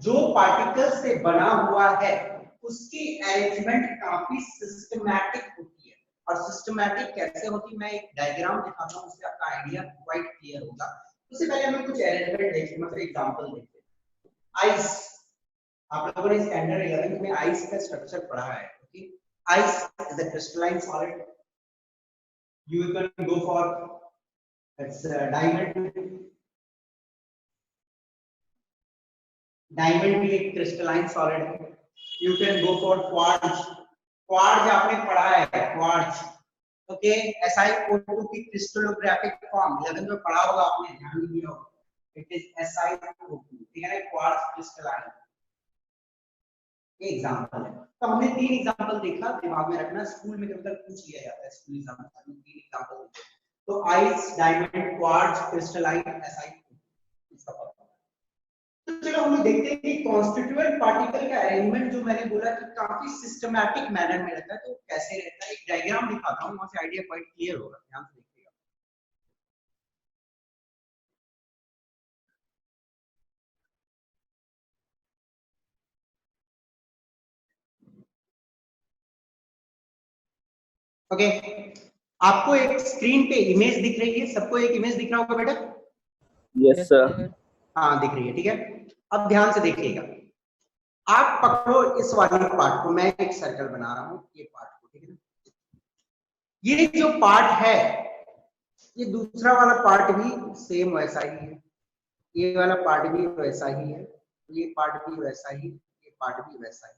जो पार्टिकल से बना हुआ है उसकी अरेंजमेंट काफी सिस्टमैटिक होती है। और सिस्टमैटिक कैसे होती है मैं एक डायग्राम दिखाता हूं, उससे आपका आइडिया क्वाइट क्लियर होगा। उससे पहले हमें कुछ अरेंजमेंट देखते हैं, मतलब एग्जांपल देखते हैं। आइस, आप लोगों ने स्टैंडर्ड 11 में आइस का स्ट्रक्चर पढ़ा है। Okay, ice is a crystalline solid. You can go for its diamond. Diamond भी एक क्रिस्टलाइन सॉलिड है। You can go for quartz. Quartz आपने पढ़ा है, क्वार्ट्ज। ओके, SiO2 की क्रिस्टलोग्राफिक फॉर्म 11 में पढ़ा होगा आपने, ध्यान नहीं दिया होगा। इट इज SiO2, ठीक है ना, क्वार्ट्ज क्रिस्टलाइन। ये एग्जांपल है। तो हमने 3 एग्जांपल देखा, दिमाग में रखना, स्कूल में कभी पूछ लिया जाता है स्कूल एग्जाम में। 3 एग्जांपल देखे, तो ice, diamond, quartz, crystalline, SiO2 इसका पता। तो चलो हम लोग देखते हैं कि कॉन्स्टिट्यूएंट पार्टिकल का अरेंजमेंट जो मैंने बोला कि काफी सिस्टमैटिक मैनर में रहता है, तो कैसे रहता है। एक डायग्राम दिखाता हूं, वहां से आइडिया क्वाइट क्लियर होगा, ध्यान से देखिएगा। ओके, आपको एक स्क्रीन पे इमेज दिख रही है, सबको एक इमेज दिख रहा होगा बेटा? Yes sir. हाँ दिख रही है, ठीक है। अब ध्यान से देखिएगा, आप पकड़ो इस वाले पार्ट को, मैं एक सर्कल बना रहा हूँ, ये पार्ट को, ठीक है ना। ये जो पार्ट है, ये दूसरा वाला पार्ट भी सेम वैसा ही है, ये वाला पार्ट भी वैसा ही है, ये पार्ट भी वैसा ही, ये पार्ट भी वैसा ही,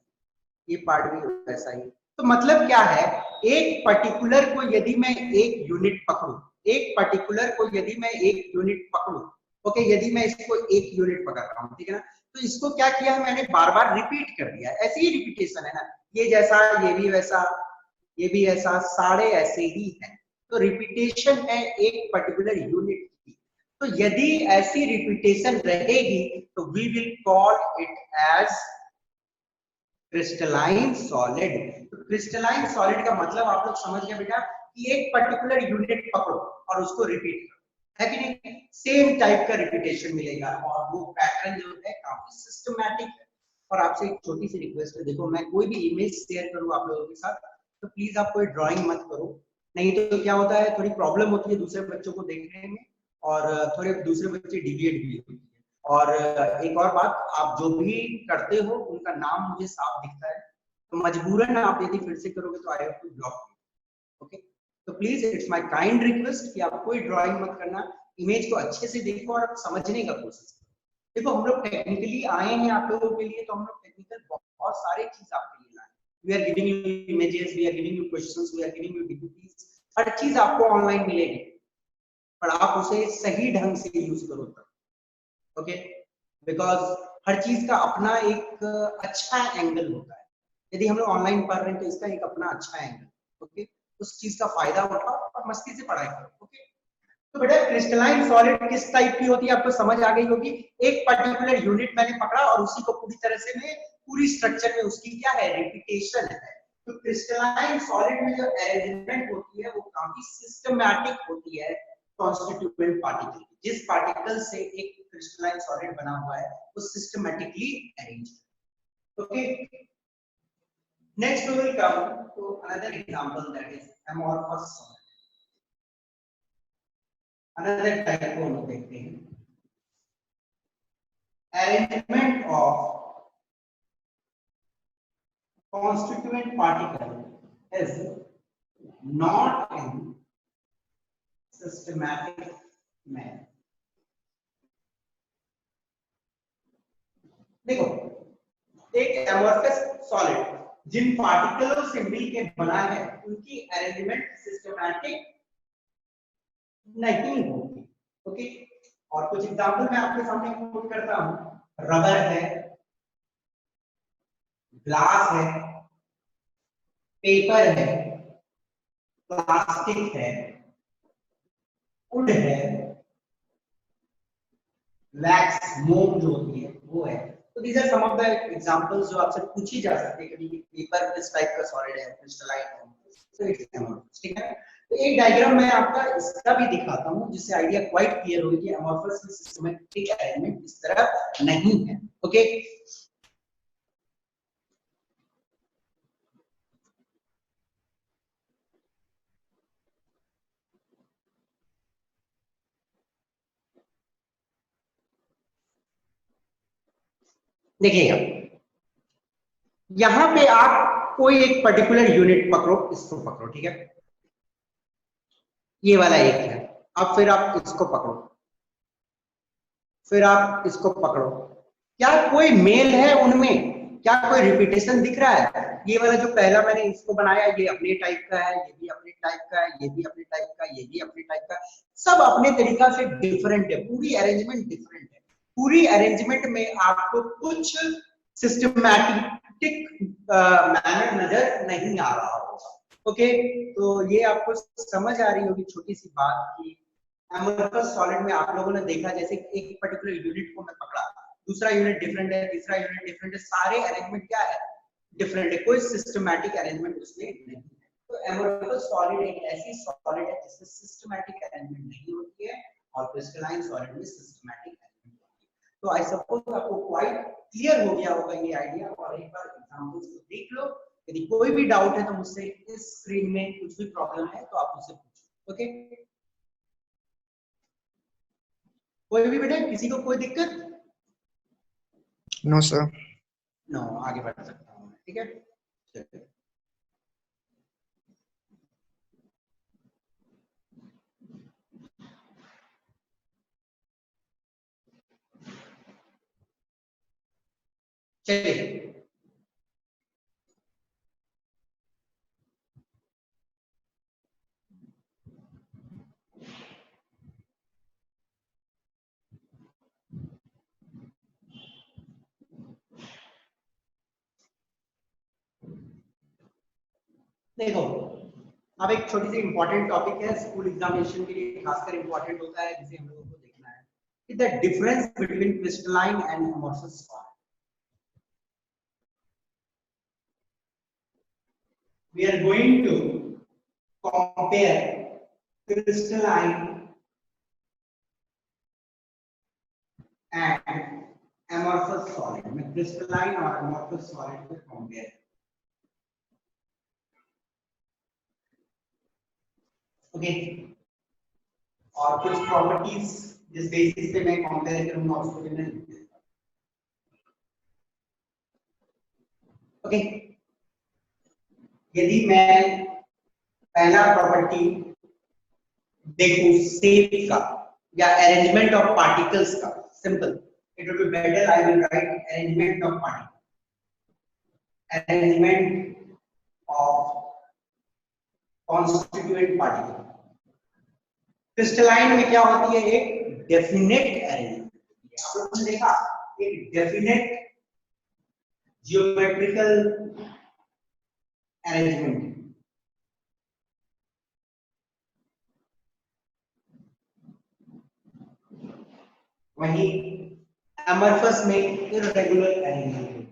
ये पार्ट भी वैसा ही। तो मतलब क्या है, एक पर्टिकुलर को यदि मैं एक यूनिट पकड़ूं, एक पर्टिकुलर को यदि मैं एक यूनिट पकड़ूं, ओके, यदि मैं इसको एक यूनिट पकड़ रहा हूं, ठीक है ना, तो इसको क्या किया है मैंने, बार बार रिपीट कर दिया। ऐसी ही रिपीटेशन है ना, ये जैसा, ये भी वैसा, ये भी ऐसा, सारे ऐसे ही हैं। तो रिपीटेशन है एक पर्टिकुलर यूनिट की। तो यदि ऐसी रिपीटेशन रहेगी तो we will call it as crystalline solid. तो क्रिस्टलाइन सॉलिड का मतलब आप लोग समझ गए बेटा, कि एक पर्टिकुलर यूनिट पकड़ो और उसको रिपीट करो, है कि नहीं, सेम टाइप का रिपीटेशन मिलेगा, और वो पैटर्न जो है काफी सिस्टमैटिक है। और आपसे एक छोटी सी रिक्वेस्ट है, देखो मैं कोई भी इमेज शेयर करूं आप लोगों के साथ, तो प्लीज आप कोई ड्राइंग मत करो, नहीं तो क्या होता है, थोड़ी प्रॉब्लम होती है दूसरे बच्चों को देखने में, और थोड़े दूसरे बच्चे डिविएट भी होते हैं। और एक और बात, आप जो भी करते हो उनका नाम मुझे साफ दिखता है, तो मजबूरन आप यदि फिर से करोगे तो I have to block. Okay, तो please it's my kind request कि आप कोई ड्राइंग मत करना, इमेज को अच्छे से देखो और समझने का कोशिश करो। देखो हम लोग टेक्निकली आए हैं आप लोगों के लिए, तो हम लोग टेक्निकल बहुत सारे चीज आपके लिए लाए। We are giving you images, we are giving you questions, we are giving you DPTs, हर चीज आपको ऑनलाइन मिलेगी, पर आप उसे सही ढंग से यूज करो तब। ओके, बिकॉज हर चीज का अपना एक अच्छा एंगल होता है। यदि हम लोग ऑनलाइन पढ़ रहे हैं तो इसका एक अपना अच्छा एंगल, ओके, उस चीज का फायदा उठाओ और मस्ती से पढ़ाई करो। ओके, तो बेटा क्रिस्टलाइन सॉलिड किस टाइप की होती है आपको समझ आ गई होगी। एक पर्टिकुलर यूनिट मैंने पकड़ा और उसी को पूरी तरह से मैं पूरी स्ट्रक्चर में उसकी क्या है, रिपीटेशन है, तो क्रिस्टलाइन सॉलिड में जो अरेंजमेंट होती है वो काफी सिस्टमैटिक होती है कॉन्स्टिट्यूएंट पार्टिकल की। जिस पार्टिकल से एक क्रिस्टलाइन सॉलिड बना हुआ है वो सिस्टमैटिकली अरेंज है। Okay, next we will come to another example that is amorphous solid। Another type को हम देखते हैं, arrangement of constituent particle is not in systematic manner। देखो, एक amorphous solid जिन पार्टिकलों से मिलके बना है उनकी अरेंजमेंट सिस्टमैटिक नहीं होगी। ओके, और कुछ एग्जांपल मैं आपके सामने कोट करता हूं। रबर है, ग्लास है, पेपर है, प्लास्टिक है, वुड है, वैक्स मोम जो होती है वो है। तो these are some of the examples जो आपसे पूछी जा सकती है कभी कि पेपर किस टाइप का सॉलिड है, क्रिस्टलाइन है, तो इट्स एमोर्फस। ठीक है, तो एक डायग्राम मैं आपका इसका भी दिखाता हूं जिससे आइडिया क्वाइट क्लियर हो कि एमोर्फस में सिस्टमैटिक अरेंजमेंट इस तरह नहीं है। ओके, देखिएगा, यहां पे आप कोई एक पर्टिकुलर यूनिट पकड़ो, इसको पकड़ो, ठीक है, ये वाला एक है। अब फिर आप इसको पकड़ो, फिर आप इसको पकड़ो, क्या कोई मेल है उनमें? क्या कोई रिपीटेशन दिख रहा है? ये वाला जो पहला मैंने इसको बनाया ये अपने टाइप का है, ये भी अपने टाइप का है, ये भी अपने टाइप का, ये भी अपने टाइप का, सब अपने तरीका से डिफरेंट है, पूरी अरेंजमेंट डिफरेंट है। पूरी अरेंजमेंट में आपको कुछ सिस्टमैटिक मैनर नजर नहीं आ रहा होगा। ओके, तो ये आपको समझ आ रही होगी छोटी सी बात की एमोर्फस सॉलिड में आप लोगों ने देखा जैसे एक पर्टिकुलर यूनिट को मैं पकड़ा, दूसरा यूनिट डिफरेंट है, तीसरा यूनिट डिफरेंट है, सारे अरेंजमेंट क्या है? डिफरेंट है, कोई सिस्टमैटिक अरेंजमेंट उसमें नहीं है। तो एमोर्फस सॉलिड एक ऐसी सॉलिड है जिसमें सिस्टमैटिक अरेंजमेंट नहीं होती है और क्रिस्टलाइन सॉलिड में सिस्टमैटिक अरेंजमेंट होती है। तो आई सपोज आपको क्वाइट क्लियर हो गया होगा ये आइडिया, और एक बार एग्जांपल्स को देख लो। यदि कोई भी डाउट है तो मुझसे इस स्क्रीन में कुछ भी प्रॉब्लम है तो आप मुझसे पूछो। ओके, कोई भी बेटा, किसी को कोई दिक्कत? No sir. नो, आगे बढ़ सकता हूँ, ठीक है, चलिए। चलिए, देखो, अब एक छोटी सी इंपॉर्टेंट टॉपिक है, स्कूल एग्जामिनेशन के लिए खासकर इंपॉर्टेंट होता है, जिसे हम लोगों को देखना है कि the difference between crystalline and amorphous solid. We are going to compare crystalline and amorphous solid में crystalline और amorphous solid को compare। ओके, और कुछ प्रॉपर्टीज जिस बेसिस पे मैं कंपेयर करूंगा उसको भी मैं लिख देता हूं। ओके, यदि मैं पहला प्रॉपर्टी देखूं शेप का या अरेंजमेंट ऑफ पार्टिकल्स का, simple, it will be better I will write arrangement of particle, arrangement of constituent particle. Crystalline में क्या होती है? एक डेफिनेट अरेंजमेंट होती है। आप लोगों ने देखा एक डेफिनेट जियोमेट्रिकल अरेंजमेंट। वहीं अमorphous में इररेगुलर अरेंजमेंट,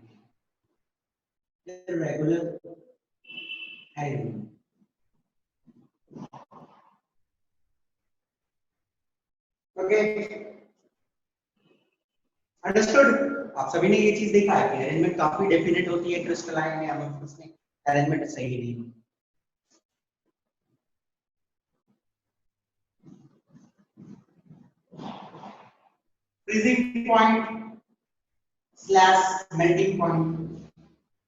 इररेगुलर है ही नहीं। Okay, understood. आप सभी ने ये चीज देखा है कि अरेंजमेंट काफी डेफिनेट होती है क्रिस्टलाइन में, अमोर्फस में अरेंजमेंट सही नहीं। Freezing point slash melting point.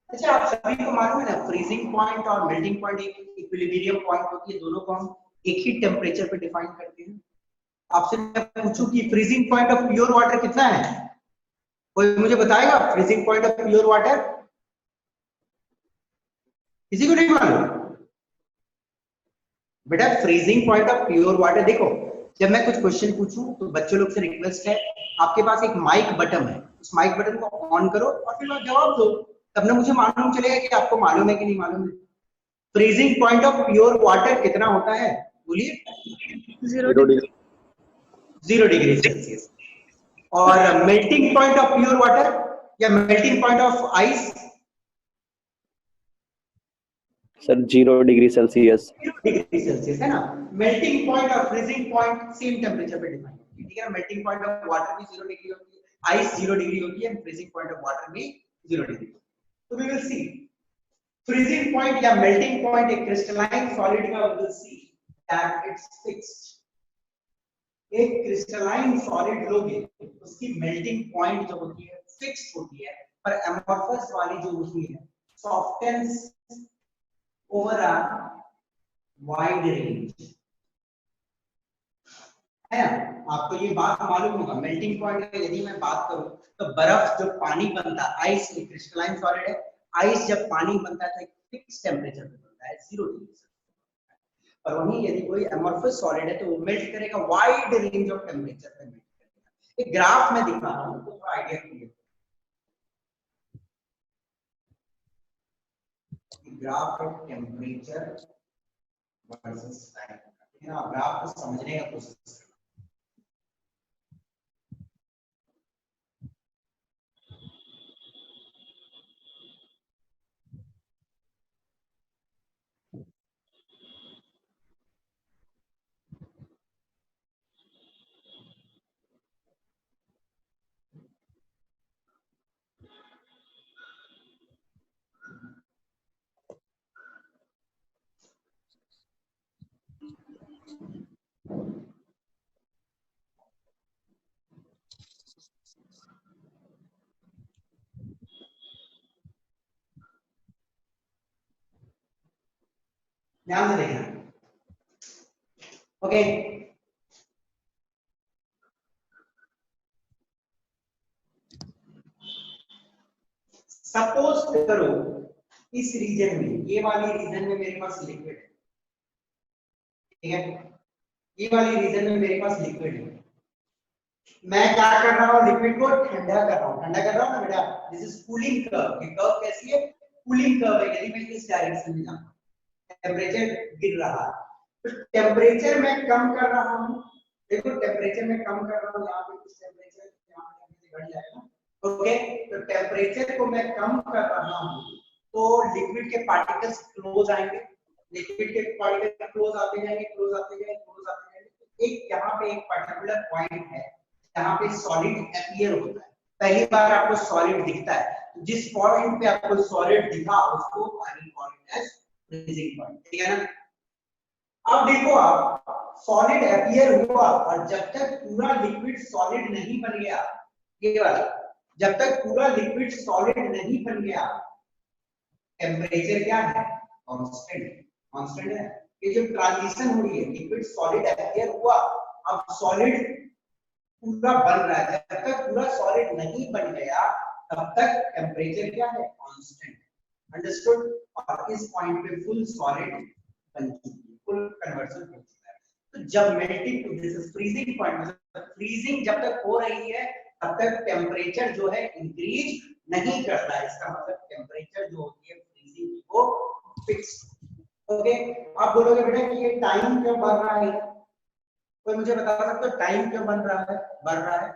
अच्छा, आप सभी को मालूम है ना, फ्रीजिंग पॉइंट और मेल्टिंग पॉइंट एक इक्विलिब्रियम पॉइंट होती है, दोनों को हम एक ही टेम्परेचर पे डिफाइन करते हैं। आपसे मैं पूछूं कि freezing point of pure water कितना है, कोई मुझे बताएगा? Freezing point of pure water किसी को नहीं मालूम? बेटा freezing point of pure water, देखो जब मैं कुछ क्वेश्चन पूछूं तो बच्चों लोग से रिक्वेस्ट है, आपके पास एक माइक बटन है, उस माइक बटन को ऑन करो और फिर आप जवाब दो, तब ना मुझे मालूम चलेगा कि आपको मालूम है कि नहीं मालूम है। Freezing point of pure water कितना होता है, बोलिए? 0 डिग्री। 0 degree Celsius. और melting point of pure water या melting point of ice? Sir 0 degree Celsius. 0 degree Celsius है ना। मेल्टिंग पॉइंट और फ्रीजिंग पॉइंट सेम टेम्परेचर पे डिफाइन होती है, ठीक है ना। मेल्टिंग पॉइंट ऑफ वाटर भी 0 डिग्री होती है, आइस 0 डिग्री होती है, फ्रीजिंग पॉइंट ऑफ वाटर भी 0 डिग्री। तो we will see freezing point या मेल्टिंग पॉइंट एक क्रिस्टलाइन सॉलिड का, we will see that it's fixed. एक क्रिस्टलाइन सॉलिड लोगे उसकी मेल्टिंग पॉइंट जो होती है फिक्स्ड होती है, पर एमोर्फस वाली जो होती है softens over a wide range, है ना। आपको ये बात मालूम होगा, मेल्टिंग पॉइंट का यदि मैं बात करूं तो बर्फ जो पानी बनता है, आइस एक क्रिस्टलाइन सॉलिड है, आइस जब पानी बनता है तो एक फिक्स टेम्परेचर पे बनता है 0 डिग्री। और वहीं यदि कोई एमोर्फस सॉलिड है तो वो मेल्ट करेगा वाइड रेंज ऑफ टेम्परेचर पे मेल्ट करेगा। एक ग्राफ में दिखा रहा हूं तो थोड़ा आइडिया क्लियर। ग्राफ है टेम्परेचर वर्सेस टाइम, ठीक है ना। ग्राफ को समझने का कोशिश करें। ध्यान से देखना, ओके। सपोज करो इस रीजन में, ये वाली रीजन में मेरे पास लिक्विड है, ठीक है। ये वाली रीजन में मेरे पास लिक्विड है, मैं क्या कर रहा हूँ, लिक्विड को ठंडा कर रहा हूँ, ठंडा कर रहा हूँ ना बेटा। This is cooling curve. ये कर्व कैसी है? कूलिंग कर्व है। यदि मैं इस डायरेक्शन में जाऊँ, टेम्परेचर गिर रहा है, तो टेम्परेचर मैं कम कर रहा हूँ। देखो टेम्परेचर में कम कर रहा हूँ, यहाँ पे कुछ टेम्परेचर यहाँ पे बढ़ जाएगा, ओके। तो टेम्परेचर को मैं कम कर रहा हूँ तो लिक्विड के पार्टिकल्स क्लोज आएंगे, लिक्विड के पार्टिकल क्लोज आते जाएंगे, क्लोज आते जाएंगे, क्लोज आते जाएंगे। एक यहाँ पे एक पर्टिकुलर पॉइंट है जहाँ पे सॉलिड अपीयर होता है, पहली बार आपको सॉलिड दिखता है, तो जिस पॉइंट पे आपको सॉलिड दिखा उसको I will call it as freezing point, ठीक है ना। अब देखो आप सॉलिड अपीयर हुआ और जब तक पूरा लिक्विड सॉलिड नहीं बन गया, ये वाला, जब तक पूरा लिक्विड सॉलिड नहीं बन गया, टेम्परेचर क्या है? कांस्टेंट, कांस्टेंट है। ये जो ट्रांजिशन हो रही है, लिक्विड सॉलिड अपीयर हुआ, अब सॉलिड पूरा बन रहा है, जब तक पूरा सॉलिड नहीं बन गया तब तक टेम्परेचर क्या है? Constant, understood. और इस पॉइंट पे फुल सॉलिड बन चुकी है, फुल कन्वर्जन हो चुका है। तो जब melting, this is freezing point, freezing जब तक हो रही है तब तक टेम्परेचर जो है इंक्रीज नहीं करता है, इसका मतलब टेम्परेचर जो होती है फ्रीजिंग की वो फिक्स, ओके। आप बोलोगे बेटा कि ये टाइम क्यों बढ़ रहा है, कोई मुझे बता सकते हो टाइम क्यों बढ़ रहा है? बढ़ रहा है,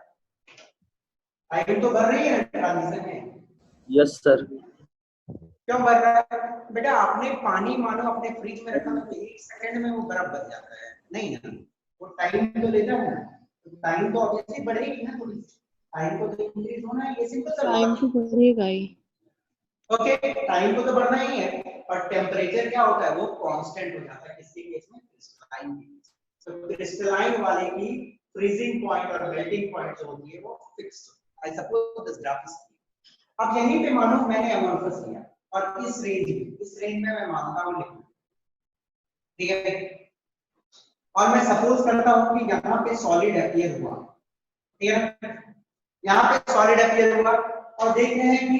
टाइम तो बढ़ रही है ना ट्रांजिशन में। Yes sir. क्यों बढ़ रहा है? बेटा आपने पानी मानो अपने फ्रिज में रखा तो 1 सेकंड में वो बर्फ बन जाता है, नहीं ना, वो टाइम तो लेता है ना, तो टाइम तो ऑब्वियसली बढ़ेगी ना, थोड़ी टाइम को तो इंक्रीज होना है, ये सिंपल सा टाइम तो बढ़ेगा ही। ओके, टाइम को तो बढ़ना ही है, और टेम्परेचर क्या होता है, वो कांस्टेंट हो जाता है किसके केस में, क्रिस्टलाइन के केस। तो क्रिस्टलाइन वाले की फ्रीजिंग पॉइंट और मेल्टिंग पॉइंट जो होती है वो fixed. I suppose this graph is clear. अब यहीं पे मानो मैंने अमोर्फस लिया और इस रेंज में मैं मानता हूं लिक्विड, ठीक है, और मैं सपोज करता हूं कि यहां पे सॉलिड अपीयर हुआ, ठीक है, यहां पे सॉलिड अपीयर हुआ और देख रहे हैं कि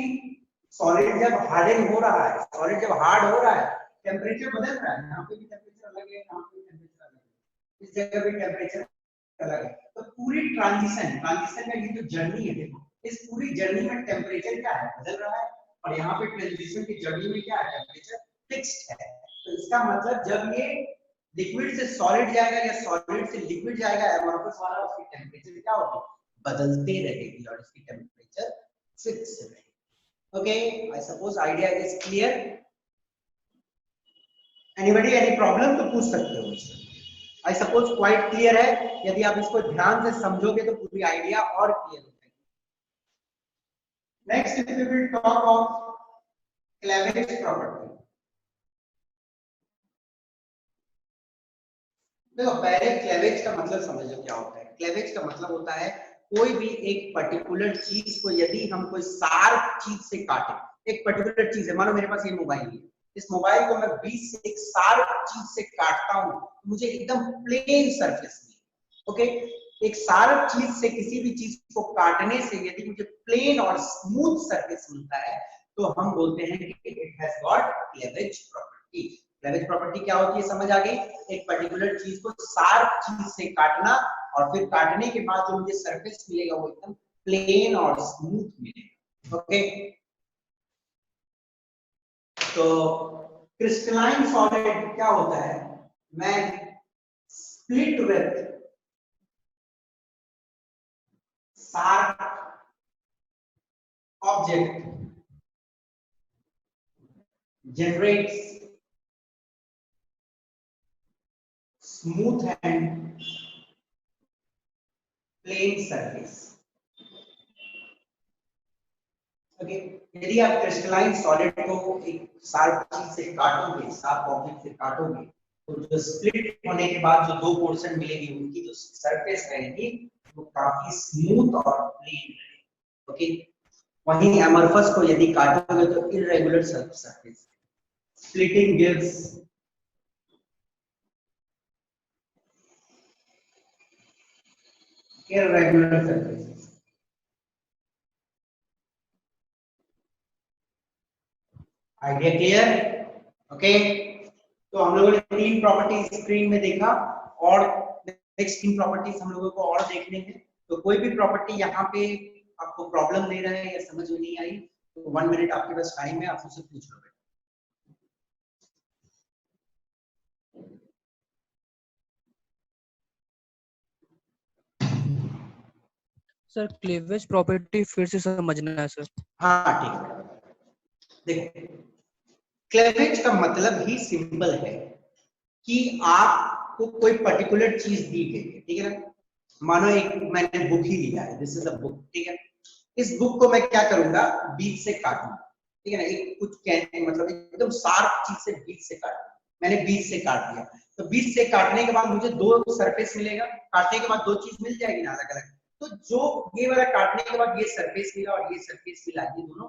सॉलिड जब हार्डन हो रहा है, सॉलिड जब हार्ड हो रहा है, टेम्परेचर बदल रहा है, यहाँ पे भी टेम्परेचर अलग है, यहाँ पे भी टेम्परेचर अलग है, इस जगह भी टेम्परेचर अलग है। तो पूरी ट्रांजिशन का ये जो जर्नी है, देखो इस पूरी जर्नी में टेम्परेचर क्या है, बदल रहा है, और यहाँ पे ट्रांजिशन की जर्नी में क्या है, टेम्परेचर फिक्स्ड है। तो इसका मतलब जब ये लिक्विड से सॉलिड जाएगा या सॉलिड से लिक्विड जाएगा, एमोर्फस वाला, उसकी टेम्परेचर क्या होगी, बदलते रहेगी, और इसकी टेम्परेचर फिक्स रहेगी। Okay, I suppose idea is clear. Anybody any problem तो पूछ सकते हो मुझसे। I suppose quite clear है, यदि आप इसको ध्यान से समझोगे तो पूरी आइडिया और क्लियर हो जाएगी। Next we will talk of cleavage property। देखो पहले क्लेवेज का मतलब समझो क्या होता है। क्लेवेज का मतलब होता है कोई भी एक पर्टिकुलर चीज को यदि हम कोई शार्प चीज से काटे, एक पर्टिकुलर चीज है, मानो मेरे पास ये मोबाइल है, इस मोबाइल को मैं बीच से एक शार्प चीज से काटता हूं, मुझे एकदम प्लेन सरफेस मिले। ओके, एक शार्प चीज से किसी भी चीज को काटने से यदि मुझे प्लेन और स्मूथ सरफेस मिलता है तो हम बोलते हैं कि it has got cleavage property. Cleavage property क्या होती है समझ आ गई, एक पर्टिकुलर चीज को शार्प चीज से काटना और फिर काटने के बाद जो मुझे सरफेस मिलेगा वो एकदम प्लेन और स्मूथ मिलेगा। ओके, तो क्रिस्टलाइन सॉलिड क्या होता है, मैं split with sharp object generates smooth and plain surface। Okay, यदि आप क्रिस्टलाइन सॉलिड को एक शार्प चीज से काटोगे, शार्प ऑब्जेक्ट से काटोगे, तो जो स्प्लिट होने के बाद जो दो पोर्शन मिलेगी उनकी जो सरफेस रहेगी वो काफी स्मूथ और प्लेन रहेगी। ओके, वहीं एमोर्फस को यदि काटोगे तो irregular surface, splitting gives irregular surfaces। Idea clear? Okay, तो हम लोगों ने तीन प्रॉपर्टीज स्क्रीन में देखा और नेक्स्ट तीन प्रॉपर्टीज हम लोगों को और देखने हैं। तो कोई भी प्रॉपर्टी यहाँ पे आपको प्रॉब्लम दे रहा है या समझ में नहीं आई तो 1 मिनट आपके पास टाइम है, आप उससे पूछ लो। सर क्लीवेज प्रॉपर्टी फिर से समझना है सर। हाँ ठीक है, देखो क्लीवेज का मतलब ही सिंपल है कि आपको कोई पर्टिकुलर चीज दी गई है, ठीक है ना, मानो एक मैंने बुक ही लिया है, दिस इज अ बुक, ठीक है, इस बुक को मैं क्या करूंगा, बीच से काटूंगा, ठीक है ना, एक कुछ कहने मतलब एकदम शार्प चीज से बीच से काटूंगा, मैंने बीच से काट दिया, तो बीच से काटने के बाद मुझे दो सरफेस मिलेगा, काटने के बाद दो चीज मिल जाएगी ना अलग अलग, तो जो ये वाला काटने के बाद ये सरफेस मिला और ये सरफेस मिला, ये दोनों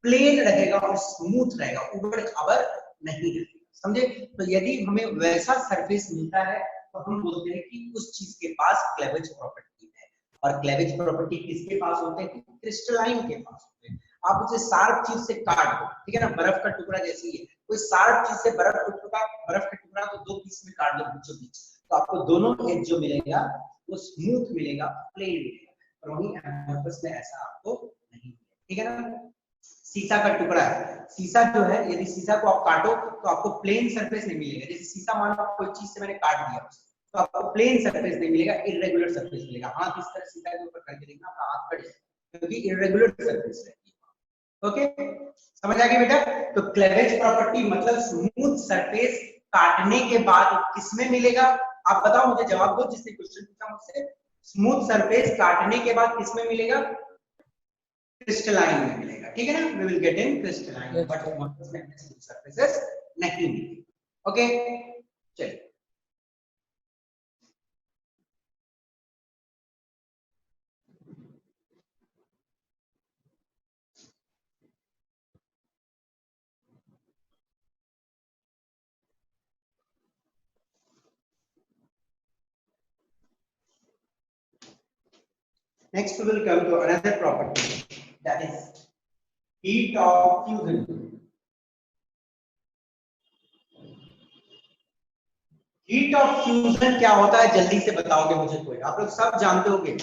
प्लेन रहेगा और स्मूथ रहेगा, उबड़ खाबड़ नहीं रहेगा, समझे। तो यदि हमें वैसा सरफेस मिलता है तो हम बोलते हैं कि उस चीज के पास क्लेवेज प्रॉपर्टी है। और क्लेवेज प्रॉपर्टी किसके पास होते हैं, क्रिस्टलाइन के पास होते हैं। आप उसे शार्प चीज से काट दो, ठीक है ना, बर्फ का टुकड़ा जैसी है, कोई शार्प चीज से बर्फ का टुकड़ा को दो पीस में काट दो बीचों बीच, तो आपको दोनों एज जो मिलेगा वो स्मूथ मिलेगा, प्लेन मिलेगा, और वहीं एमोर्फस में ऐसा आपको नहीं मिलेगा, ठीक है ना। शीशा का टुकड़ा है, शीशा जो है यदि शीशा को आप काटो तो आपको प्लेन सरफेस नहीं मिलेगा, जैसे शीशा मान लो कोई चीज से मैंने काट दिया तो आपको प्लेन सरफेस नहीं मिलेगा, इररेगुलर सरफेस मिलेगा। हाथ इस तरह शीशा के ऊपर करके देखना, आपका हाथ कट जाएगा क्योंकि इररेगुलर सरफेस है। ओके, समझ आ गई बेटा? तो क्लेवेज प्रॉपर्टी मतलब स्मूथ सरफेस काटने के बाद किसमें मिलेगा? आप बताओ, मुझे जवाब दो जिसने क्वेश्चन पूछा मुझसे। स्मूथ सरफेस काटने के बाद किसमें मिलेगा? क्रिस्टलाइन में मिलेगा, ठीक है ना? We will get in crystalline, Yes, but sir. Smooth surfaces नहीं मिलेगी। ओके, चलिए। Next we will come to another property, that is heat of fusion. Heat of fusion क्या होता है जल्दी से बताओगे मुझे कोई? आप लोग सब जानते होगे,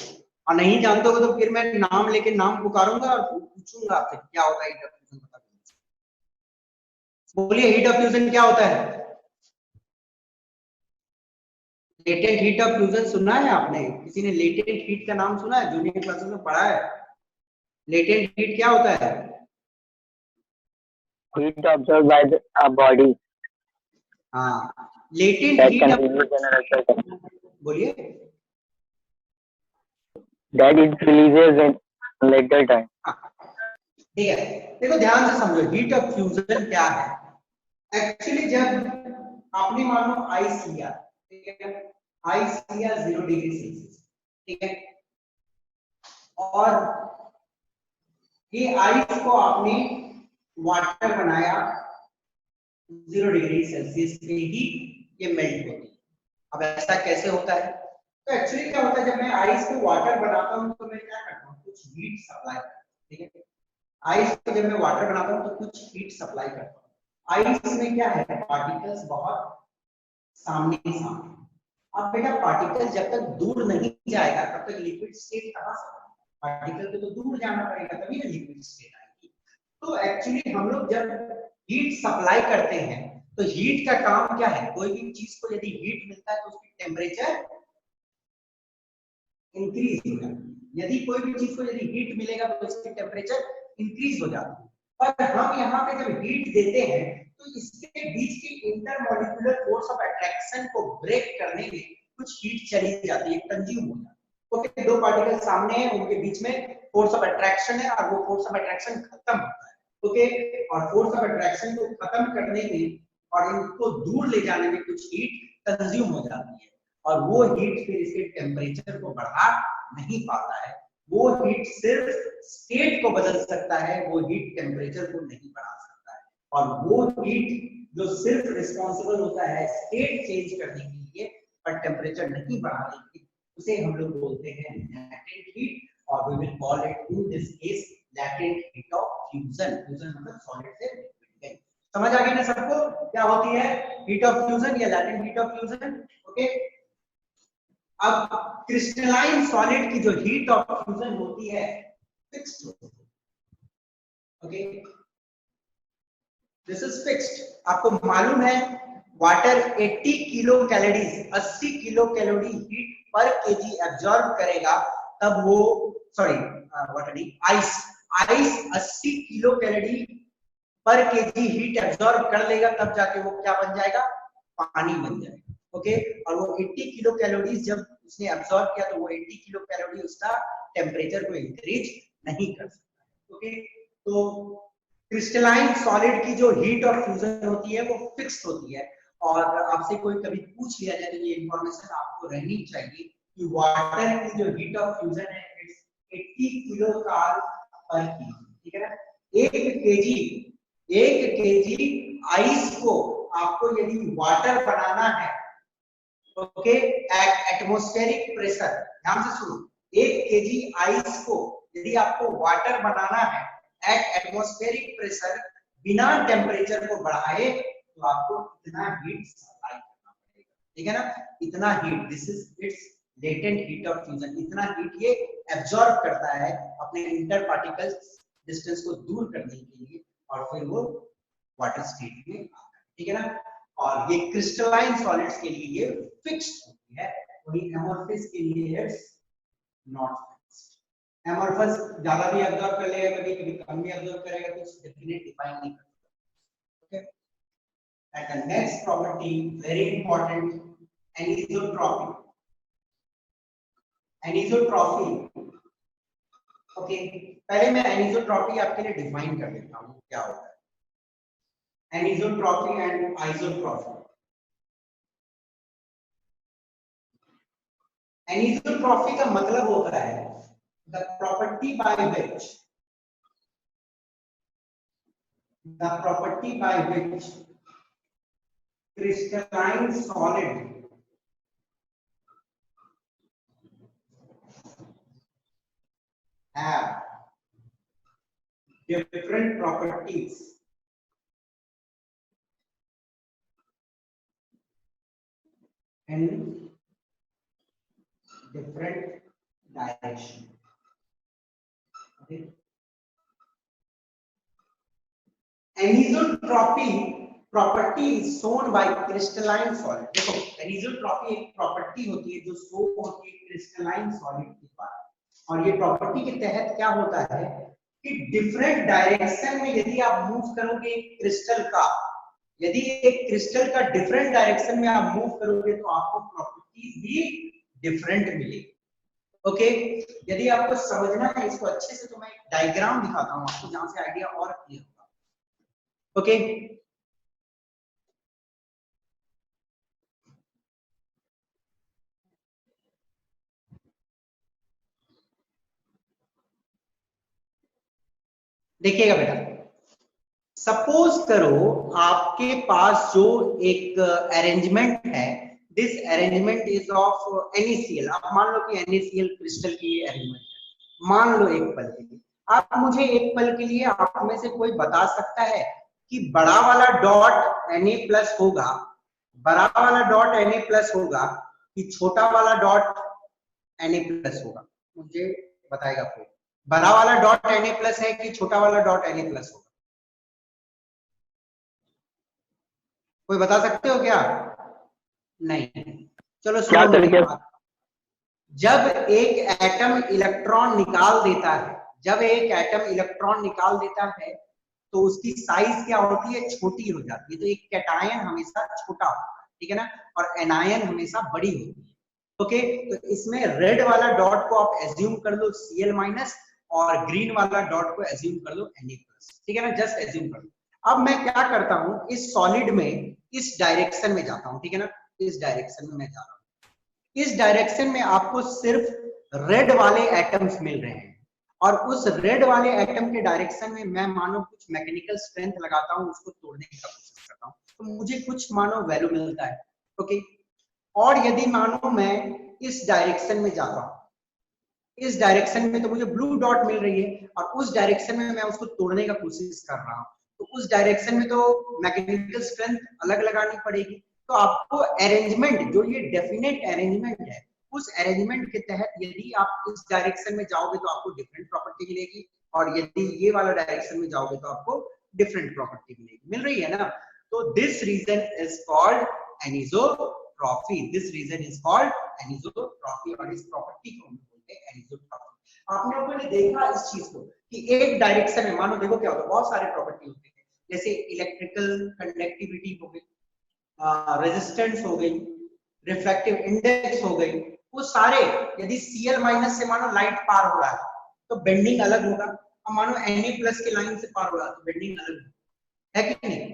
और नहीं जानते होगे तो फिर मैं नाम लेके नाम पुकारूंगा और पूछूंगा आपसे क्या होता है हीट ऑफ फ्यूजन, बता दो। बोलिए, हीट ऑफ फ्यूजन क्या होता है? लेटेंट हीट ऑफ फ्यूजन सुना है आपने? किसी ने लेटेंट हीट का नाम सुना है? जूनियर क्लासेस में पढ़ा है? लेटेंट हीट क्या होता है? Heat absorbed by a body हाँ, latent that heat can of, release in a natural time. बोलिए। That it releases in later time. ठीक है, देखो ध्यान से समझो हीट ऑफ फ्यूजन क्या है। एक्चुअली जब आपने मान लो आइस लिया, ठीक है, आइस लिया 0 डिग्री सेल्सियस, ठीक है, और ये आइस को आपने वाटर बनाया 0 डिग्री सेल्सियस पे ही ये मेल्ट होती है। अब ऐसा कैसे होता है? तो एक्चुअली क्या होता है, जब मैं आइस को वाटर बनाता हूँ तो मैं क्या करता हूँ, कुछ हीट सप्लाई करता हूँ, ठीक है। आइस को जब मैं वाटर बनाता हूँ तो कुछ हीट सप्लाई करता हूँ। आइस में क्या है, पार्टिकल्स बहुत सामने सामने। अब बेटा पार्टिकल जब तक दूर नहीं जाएगा तब तक लिक्विड स्टेट कहां से बनेगा? पार्टिकल को तो दूर जाना पड़ेगा तभी ना लिक्विड स्टेट आएगी। तो एक्चुअली हम लोग जब हीट सप्लाई करते हैं तो हीट का काम क्या है? कोई भी चीज को यदि हीट मिलता है तो उसकी टेम्परेचर इंक्रीज हो जाती है। यदि कोई भी चीज को यदि हीट मिलेगा तो उसकी टेम्परेचर इंक्रीज हो जाती है। पर हम यहाँ पे जब हीट देते हैं तो इसके बीच की इंटरमॉलिक्यूलर फोर्स ऑफ अट्रैक्शन को ब्रेक करने में कुछ हीट चली जाती है, कंज्यूम हो जाती है। ओके, दो पार्टिकल सामने हैं, उनके बीच में फोर्स ऑफ अट्रैक्शन है और वो फोर्स ऑफ अट्रैक्शन खत्म होता है। ओके, और फोर्स ऑफ अट्रैक्शन को खत्म करने में और इनको दूर ले जाने में कुछ हीट कंज्यूम हो जाती है, और वो हीट फिर इसके टेम्परेचर को बढ़ा नहीं पाता है। वो हीट सिर्फ स्टेट को बदल सकता है, वो हीट टेम्परेचर को नहीं बढ़ा सकता है। और वो हीट जो सिर्फ रिस्पॉन्सिबल होता है स्टेट चेंज करने के लिए पर टेम्परेचर नहीं बढ़ाने के लिए, उसे हम लोग बोलते हैं लैटेंट हीट, और we will call it in this case latent heat of fusion. Fusion मतलब सॉलिड से लिक्विड में। समझ आ गई ना सबको क्या होती है हीट ऑफ फ्यूजन या latent heat of fusion? Okay, अब क्रिस्टलाइन सॉलिड की जो हीट ऑफ फ्यूजन होती है फिक्स्ड होती है। Okay, this is fixed. आपको मालूम है water 80 kilo calories 80 kilo calorie heat पर केजी एब्जॉर्ब करेगा, तब वो सॉरी वाटर नहीं, आइस 80 किलो कैलोरी पर केजी हीट एब्जॉर्ब कर लेगा, तब जाके वो क्या बन जाएगा? पानी बन जाएगा। ओके, और वो 80 किलो कैलोरीज जब उसने एब्जॉर्ब किया तो वो 80 किलो कैलोरी उसका टेम्परेचर को इंक्रीज नहीं कर सकता। ओके, तो क्रिस्टलाइन सॉलिड की जो हीट ऑफ फ्यूजन होती है वो फिक्स्ड होती है। और आपसे कोई कभी पूछ लिया जाए तो ये इंफॉर्मेशन आपको रहनी चाहिए कि वाटर की जो हीट ऑफ फ्यूजन है इट्स 80 किलो कैल पर केजी, ठीक है ना? 1 केजी आइस को आपको यदि वाटर बनाना है, ओके, एट एटमॉस्फेरिक प्रेशर, ध्यान से सुनो, 1 केजी आइस को यदि आपको वाटर बनाना है एट एटमॉस्फेरिक प्रेशर बिना टेम्परेचर को बढ़ाए तो आपको इतना हीट सप्लाई करना पड़ेगा, ठीक है ना? इतना heat, this is it's latent heat of fusion. इतना हीट ये एब्जॉर्ब करता है अपने इंटर पार्टिकल डिस्टेंस को दूर करने के लिए, और फिर वो वाटर स्टेट में आता है, ठीक है ना? और ये क्रिस्टलाइन सॉलिड्स के लिए ये फिक्स्ड होती है, वही एमोर्फिस के लिए इट्स नॉट फिक्स्ड। एमॉर्फस ज्यादा भी ऑब्जर्व कर लेगा, कभी कभी कम भी ऑब्जर्व करेगा, कुछ डेफिनेट डिफाइन नहीं कर सकता। Okay, and the next property very important, anisotropy. Anisotropy, okay, पहले मैं एनिसोट्रॉपी आपके लिए डिफाइन कर देता हूं क्या होता है। Anisotropy and isotropy. एनिसोट्रॉपी का मतलब होता है the property by which crystalline solid have different properties in different direction. Okay. Anisotropy property shown by crystalline solid. देखो, एनिसोट्रॉपी एक प्रॉपर्टी होती है जो शो होती है क्रिस्टलाइन सॉलिड के पास, और ये प्रॉपर्टी के तहत क्या होता है कि डिफरेंट डायरेक्शन में यदि आप मूव करोगे क्रिस्टल का, यदि एक क्रिस्टल का डिफरेंट डायरेक्शन में आप मूव करोगे तो आपको प्रॉपर्टीज भी डिफरेंट मिलेगी। ओके, यदि आपको समझना है इसको अच्छे से तो मैं एक डायग्राम दिखाता हूं आपको, जहां से आइडिया और क्लियर होगा। ओके, देखिएगा बेटा, सपोज करो आपके पास जो एक अरेंजमेंट है, this arrangement is of NaCl। आप मान लो कि NaCl क्रिस्टल की ये अरेंजमेंट है, मान लो एक पल के लिए। आप मुझे एक पल के लिए आप में से कोई बता सकता है कि बड़ा वाला डॉट Na+ होगा, बड़ा वाला डॉट Na+ होगा कि छोटा वाला डॉट Na+ होगा? मुझे बताएगा कोई, बड़ा वाला डॉट Na+ है कि छोटा वाला डॉट Na+ होगा? कोई बता सकते हो क्या? नहीं। चलो क्या सुनो मेरी करके? बात। जब एक एटम इलेक्ट्रॉन निकाल देता है, जब एक एटम इलेक्ट्रॉन निकाल देता है तो उसकी साइज क्या होती है? छोटी हो जाती है। तो एक कैटायन हमेशा छोटा होता है, ठीक है ना, और एनायन हमेशा बड़ी होती है। ओके, तो इसमें रेड वाला डॉट को आप एज्यूम कर लो Cl- और ग्रीन वाला डॉट को एज्यूम कर लो Na+, ठीक है ना, जस्ट एज्यूम कर लो। अब मैं क्या करता हूं, इस सॉलिड में इस डायरेक्शन में जाता हूं, ठीक है ना, इस डायरेक्शन में मैं जा रहा हूं। इस डायरेक्शन में आपको सिर्फ रेड वाले एटम्स मिल रहे हैं, और उस रेड वाले एटम के डायरेक्शन में मैं मानो कुछ मैकेनिकल स्ट्रेंथ लगाता हूं, उसको तोड़ने की कोशिश करता हूं, तो मुझे कुछ मानो वैल्यू मिलता है। ओके, और यदि मानो मैं इस डायरेक्शन में जाता हूं, इस डायरेक्शन में तो मुझे ब्लू डॉट मिल रही है, और उस डायरेक्शन में मैं उसको तोड़ने का कोशिश कर रहा हूं, तो उस डायरेक्शन में तो मैग्नेटिक स्ट्रेंथ अलग लगानी पड़ेगी। तो आपको अरेंजमेंट, जो ये डेफिनेट अरेंजमेंट है, उस अरेंजमेंट के तहत यदि आप इस डायरेक्शन में जाओगे तो आपको डिफरेंट प्रॉपर्टी मिलेगी, और यदि ये वाला डायरेक्शन में जाओगे तो आपको डिफरेंट प्रॉपर्टी मिलेगी। मिल रही है ना? तो this region is called anisotropy. This region is called anisotropy, और इस प्रॉपर्टी को हम बोलते हैं एनिसोट्रॉपी। आपने लोगों ने देखा इस चीज को कि एक डायरेक्शन में, मानो देखो क्या होता है, बहुत सारे प्रॉपर्टी होते हैं, जैसे इलेक्ट्रिकल कंडक्टिविटी हो गई, रेजिस्टेंस हो गई, रिफ्रैक्टिव इंडेक्स हो गई, वो सारे यदि Cl- से मानो लाइट पार हो रहा है तो बेंडिंग अलग होगा, और मानो Na+ के लाइन से पार हो रहा है तो बेंडिंग अलग होगा, है कि नहीं?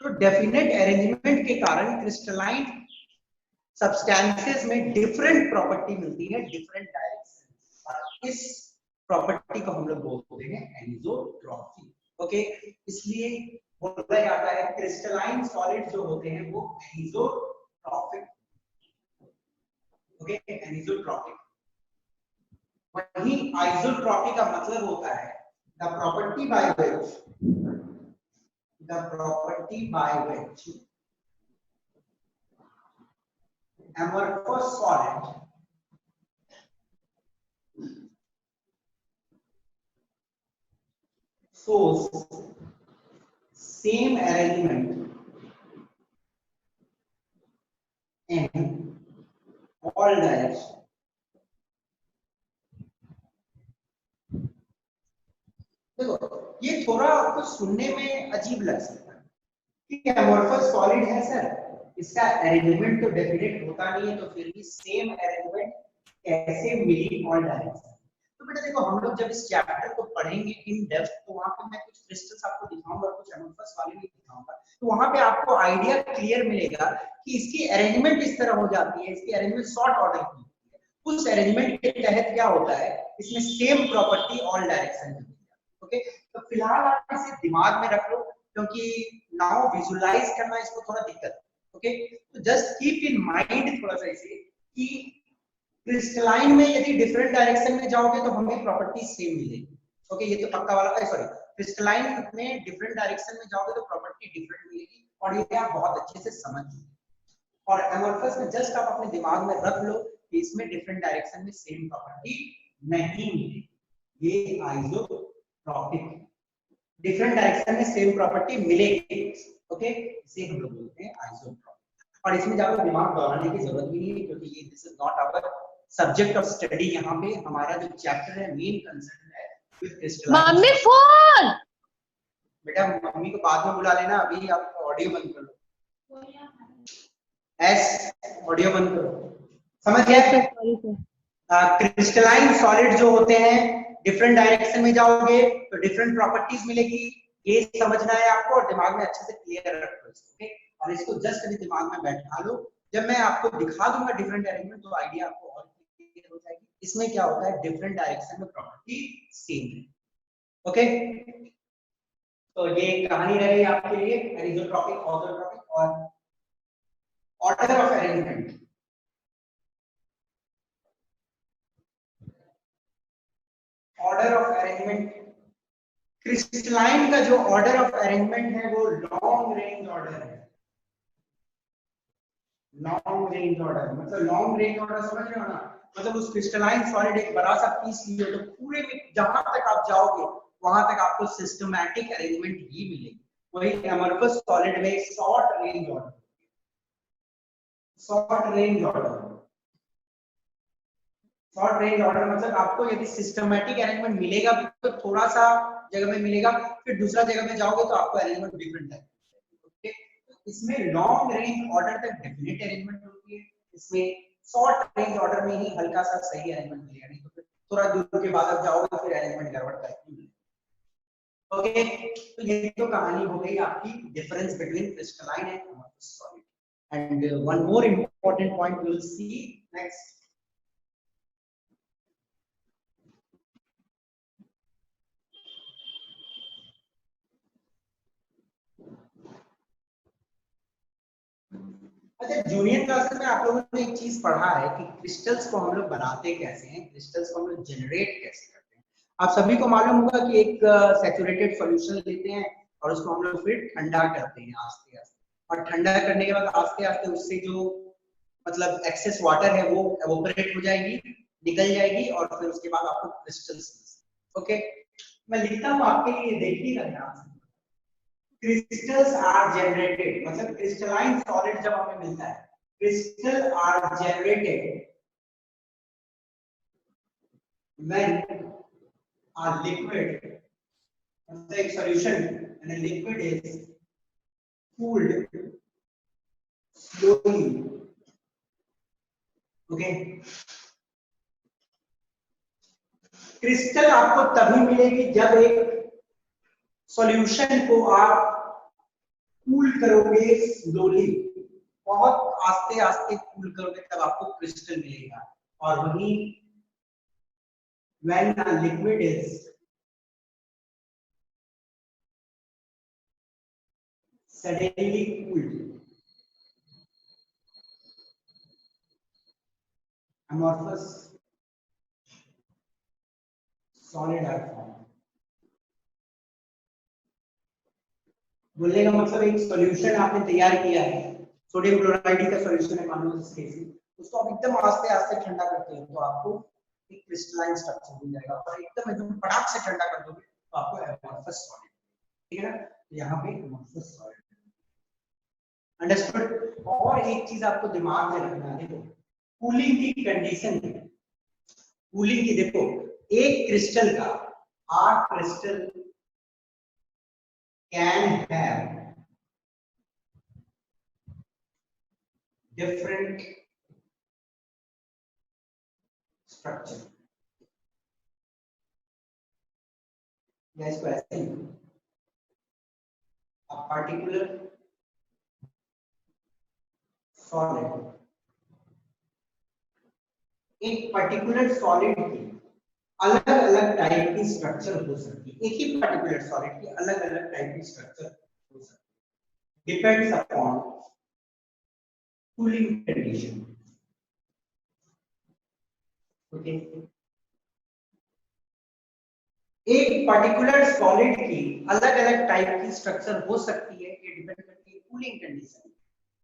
तो डेफिनेट अरेंजमेंट के कारण क्रिस्टलाइन सब्सटेंसेस में डिफरेंट प्रॉपर्टी मिलती है, डिफरेंट डायरेक्शन, और इस प्रॉपर्टी को हम लोग बोलते हैं एनिसोट्रॉपी। ओके, इसलिए बोला जाता है क्रिस्टलाइन सॉलिड जो होते हैं वो एनिसोट्रॉपिक। Okay, anisotropic. वही आइसोट्रॉपी का मतलब होता है the property by which amorphous solid shows same arrangement in all directions. देखो ये थोड़ा आपको सुनने में अजीब लग सकता है कि अमोर्फस सॉलिड है सर, इसका अरेंजमेंट तो डेफिनेट होता नहीं है, तो फिर भी सेम अरेंजमेंट कैसे मिली ऑल डायरेक्शन। तो बेटा देखो हम लोग जब इस चैप्टर को पढ़ेंगे इन डेप्थ, तो वहां पे मैं कुछ क्रिस्टल्स आपको दिखाऊंगा, कुछ अमोर्फस वाले भी दिखाऊंगा, तो वहां पे आपको आइडिया क्लियर मिलेगा कि इसकी अरेंजमेंट इस तरह हो जाती है, इसकी अरेंजमेंट सॉर्ट ऑर्डर की होती है। उस अरेंजमेंट के तहत क्या होता है, इसमें सेम प्रॉपर्टी ऑल डायरेक्शन में। ओके, तो फिलहाल आप इसे दिमाग में रख लो, क्योंकि नाउ विजुअलाइज करना इसको थोड़ा दिक्कत है। ओके, तो जस्ट कीप इन माइंड थोड़ा सा इसे कि क्रिस्टलाइन में यदि डिफरेंट डायरेक्शन में जाओगे तो हमें प्रॉपर्टी सेम मिलेगी। ओके, ये तो पक्का वाला है, सॉरी क्रिस्टलाइन में डिफरेंट डायरेक्शन में जाओगे तो प्रॉपर्टी डिफरेंट मिलेगी, और ये आप बहुत अच्छे से समझ लो। और अमोर्फस में जस्ट आप अपने दिमाग में रख लो कि इसमें डिफरेंट डायरेक्शन में सेम प्रॉपर्टी नहीं मिलेगी, ये आइसोट्रॉपिक। डिफरेंट डायरेक्शन में सेम प्रॉपर्टी मिलेगी, ओके, इसे हम लोग बोलते हैं आइसोट्रॉपिक। और इसमें ज्यादा दिमाग दौड़ाने की जरूरत भी नहीं है, क्योंकि ये this is not our subject of study. यहाँ पे हमारा जो चैप्टर है मेन कंसर्न है विद क्रिस्टलाइन। Mummy phone. बेटा मम्मी को बाद में बुला लेना, अभी आप ऑडियो बंद कर लो। एस ऑडियो बंद करो, समझ गए? क्रिस्टलाइन सॉलिड जो होते हैं डिफरेंट डायरेक्शन में जाओगे तो डिफरेंट प्रॉपर्टीज मिलेगी, ये समझना है आपको, और दिमाग में अच्छे से क्लियर रखो इसको। ओके, और इसको जस्ट अभी दिमाग में बैठा लो, जब मैं आपको दिखा दूंगा डिफरेंट डायरेक्शन तो आइडिया आपको और क्लियर हो जाएगी। इसमें क्या होता है, डिफरेंट डायरेक्शन में प्रॉपर्टी सेम है। ओके, तो ये कहानी रही आपके लिए एनिसोट्रॉपिक, ऑर्थोट्रॉपिक और order of arrangement. Order of arrangement, crystalline का जो ऑर्डर ऑफ अरेंजमेंट है वो लॉन्ग रेंज ऑर्डर है। लॉन्ग रेंज ऑर्डर मतलब लॉन्ग रेंज ऑर्डर समझ रहे हो ना, मतलब उस क्रिस्टलाइन सॉलिड एक बड़ा सा पीस लिए तो पूरे में जहां तक आप जाओगे वहां तक आपको सिस्टमैटिक अरेंजमेंट ही मिलेगी। वही अमोर्फस सॉलिड में short range order, short range order, short range order मतलब आपको यदि सिस्टमैटिक अरेंजमेंट मिलेगा तो थोड़ा सा जगह में मिलेगा, फिर दूसरा जगह में जाओगे तो आपको अरेंजमेंट डिफरेंट है। ओके, इसमें लॉन्ग रेंज ऑर्डर तक डेफिनेट अरेंजमेंट होती है, इसमें शॉर्ट रेंज ऑर्डर में ही हल्का सा सही अरेंजमेंट मिलेगा, नहीं तो फिर थोड़ा दूर के बाद आप जाओगे फिर अरेंजमेंट गड़बड़ करके मिलेगा। ओके, तो ये तो कहानी हो गई आपकी difference between crystalline and amorphous solid. And one more important point we will see next. अच्छा, जूनियर क्लासेस में आप लोगों ने एक चीज पढ़ा है कि क्रिस्टल्स को हम लोग बनाते कैसे हैं, क्रिस्टल्स को हम लोग जनरेट कैसे करते हैं। आप सभी को मालूम होगा कि एक सैचुरेटेड सॉल्यूशन लेते हैं और उसको हम लोग फिर ठंडा करते हैं आस्ते आस्ते, और ठंडा करने के बाद आस्ते आस्ते उससे जो मतलब एक्सेस वाटर है वो एवोपरेट हो जाएगी, निकल जाएगी, और फिर उसके बाद आपको क्रिस्टल्स। ओके, मैं लिखता हूँ आपके लिए, देखिएगा ध्यान से। क्रिस्टल्स आर जनरेटेड मतलब क्रिस्टलाइन सॉलिड जब हमें मिलता है, crystal are generated when a liquid, मतलब एक solution and a liquid is cooled slowly. Okay, crystal आपको तभी मिलेगी जब एक सॉल्यूशन को आप कूल करोगे स्लोली, बहुत आस्ते आस्ते कूल करोगे तब आपको क्रिस्टल मिलेगा। और वही when a liquid is suddenly cooled, amorphous solid are formed। बोलने का मतलब एक सॉल्यूशन आपने तैयार किया है, सोडियम क्लोराइड का सॉल्यूशन है मान लो इस केस में, उसको आप एकदम आस्ते आस्ते ठंडा करते हो तो आपको एक क्रिस्टलाइन स्ट्रक्चर मिल जाएगा, और एकदम फटाक से ठंडा कर दोगे तो आपको एमोर्फस सॉलिड। ठीक है ना, यहाँ पे एमोर्फस सॉलिड। अंडरस्टूड। और एक चीज आपको दिमाग में रखना है, देखो कूलिंग की कंडीशन है, कूलिंग की देखो एक क्रिस्टल का 8 crystal can have different structure, या इसको ऐसे ही a particular solid, एक पर्टिकुलर सॉलिड की अलग अलग टाइप की स्ट्रक्चर हो सकती है, एक ही पर्टिकुलर सॉलिड की अलग अलग टाइप की स्ट्रक्चर हो सकती है, depends upon cooling condition. Okay, एक पर्टिकुलर सॉलिड की अलग अलग टाइप की स्ट्रक्चर हो सकती है, ये डिपेंड करती है cooling condition.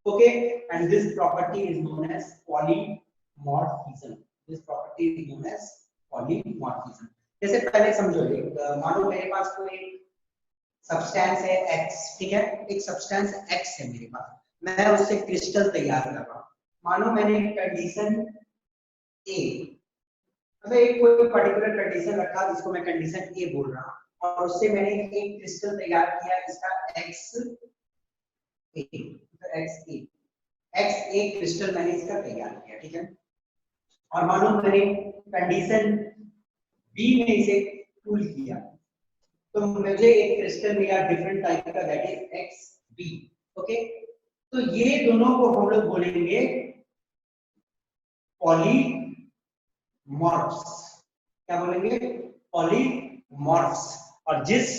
Okay, and this property is known as polymorphism. This property is known as polymorphism. जैसे पहले समझो, मानो मेरे पास कोई सब्सटेंस है x, ठीक है, एक सब्सटेंस x है मेरे पास, मैं उससे क्रिस्टल तैयार कर रहा हूं। मानो मैंने कंडीशन a, एक कोई पर्टिकुलर कंडीशन रखा जिसको मैं कंडीशन ए बोल रहा हूं, और उससे मैंने एक क्रिस्टल तैयार किया इसका एक्स ए क्रिस्टल मैंने इसका तैयार किया, ठीक है। और मानो मैंने कंडीशन बी में इसे कूल किया, तो मुझे एक क्रिस्टल मिला डिफरेंट टाइप का, that is X B. Okay, तो ये दोनों को हम लोग बोलेंगे पॉली मॉर्फ्स। क्या बोलेंगे? पॉलीमॉर्फ्स। और जिस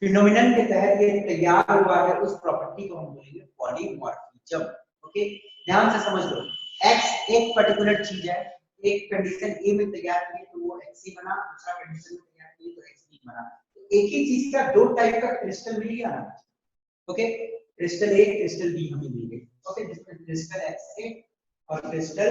फिनोमिनन के तहत ये तैयार हुआ है उस प्रॉपर्टी को हम बोलेंगे पॉलीमॉर्फिज्म। ओके, ध्यान से समझ लो, x एक पर्टिकुलर चीज है, एक कंडीशन ए में तैयार की तो वो xc बना, दूसरा कंडीशन में तैयार की तो xb बना। तो एक ही चीज का दो टाइप का क्रिस्टल मिल गया ना। ओके, क्रिस्टल ए क्रिस्टल बी हमें मिल गए। ओके, जिसमें क्रिस्टल xa और क्रिस्टल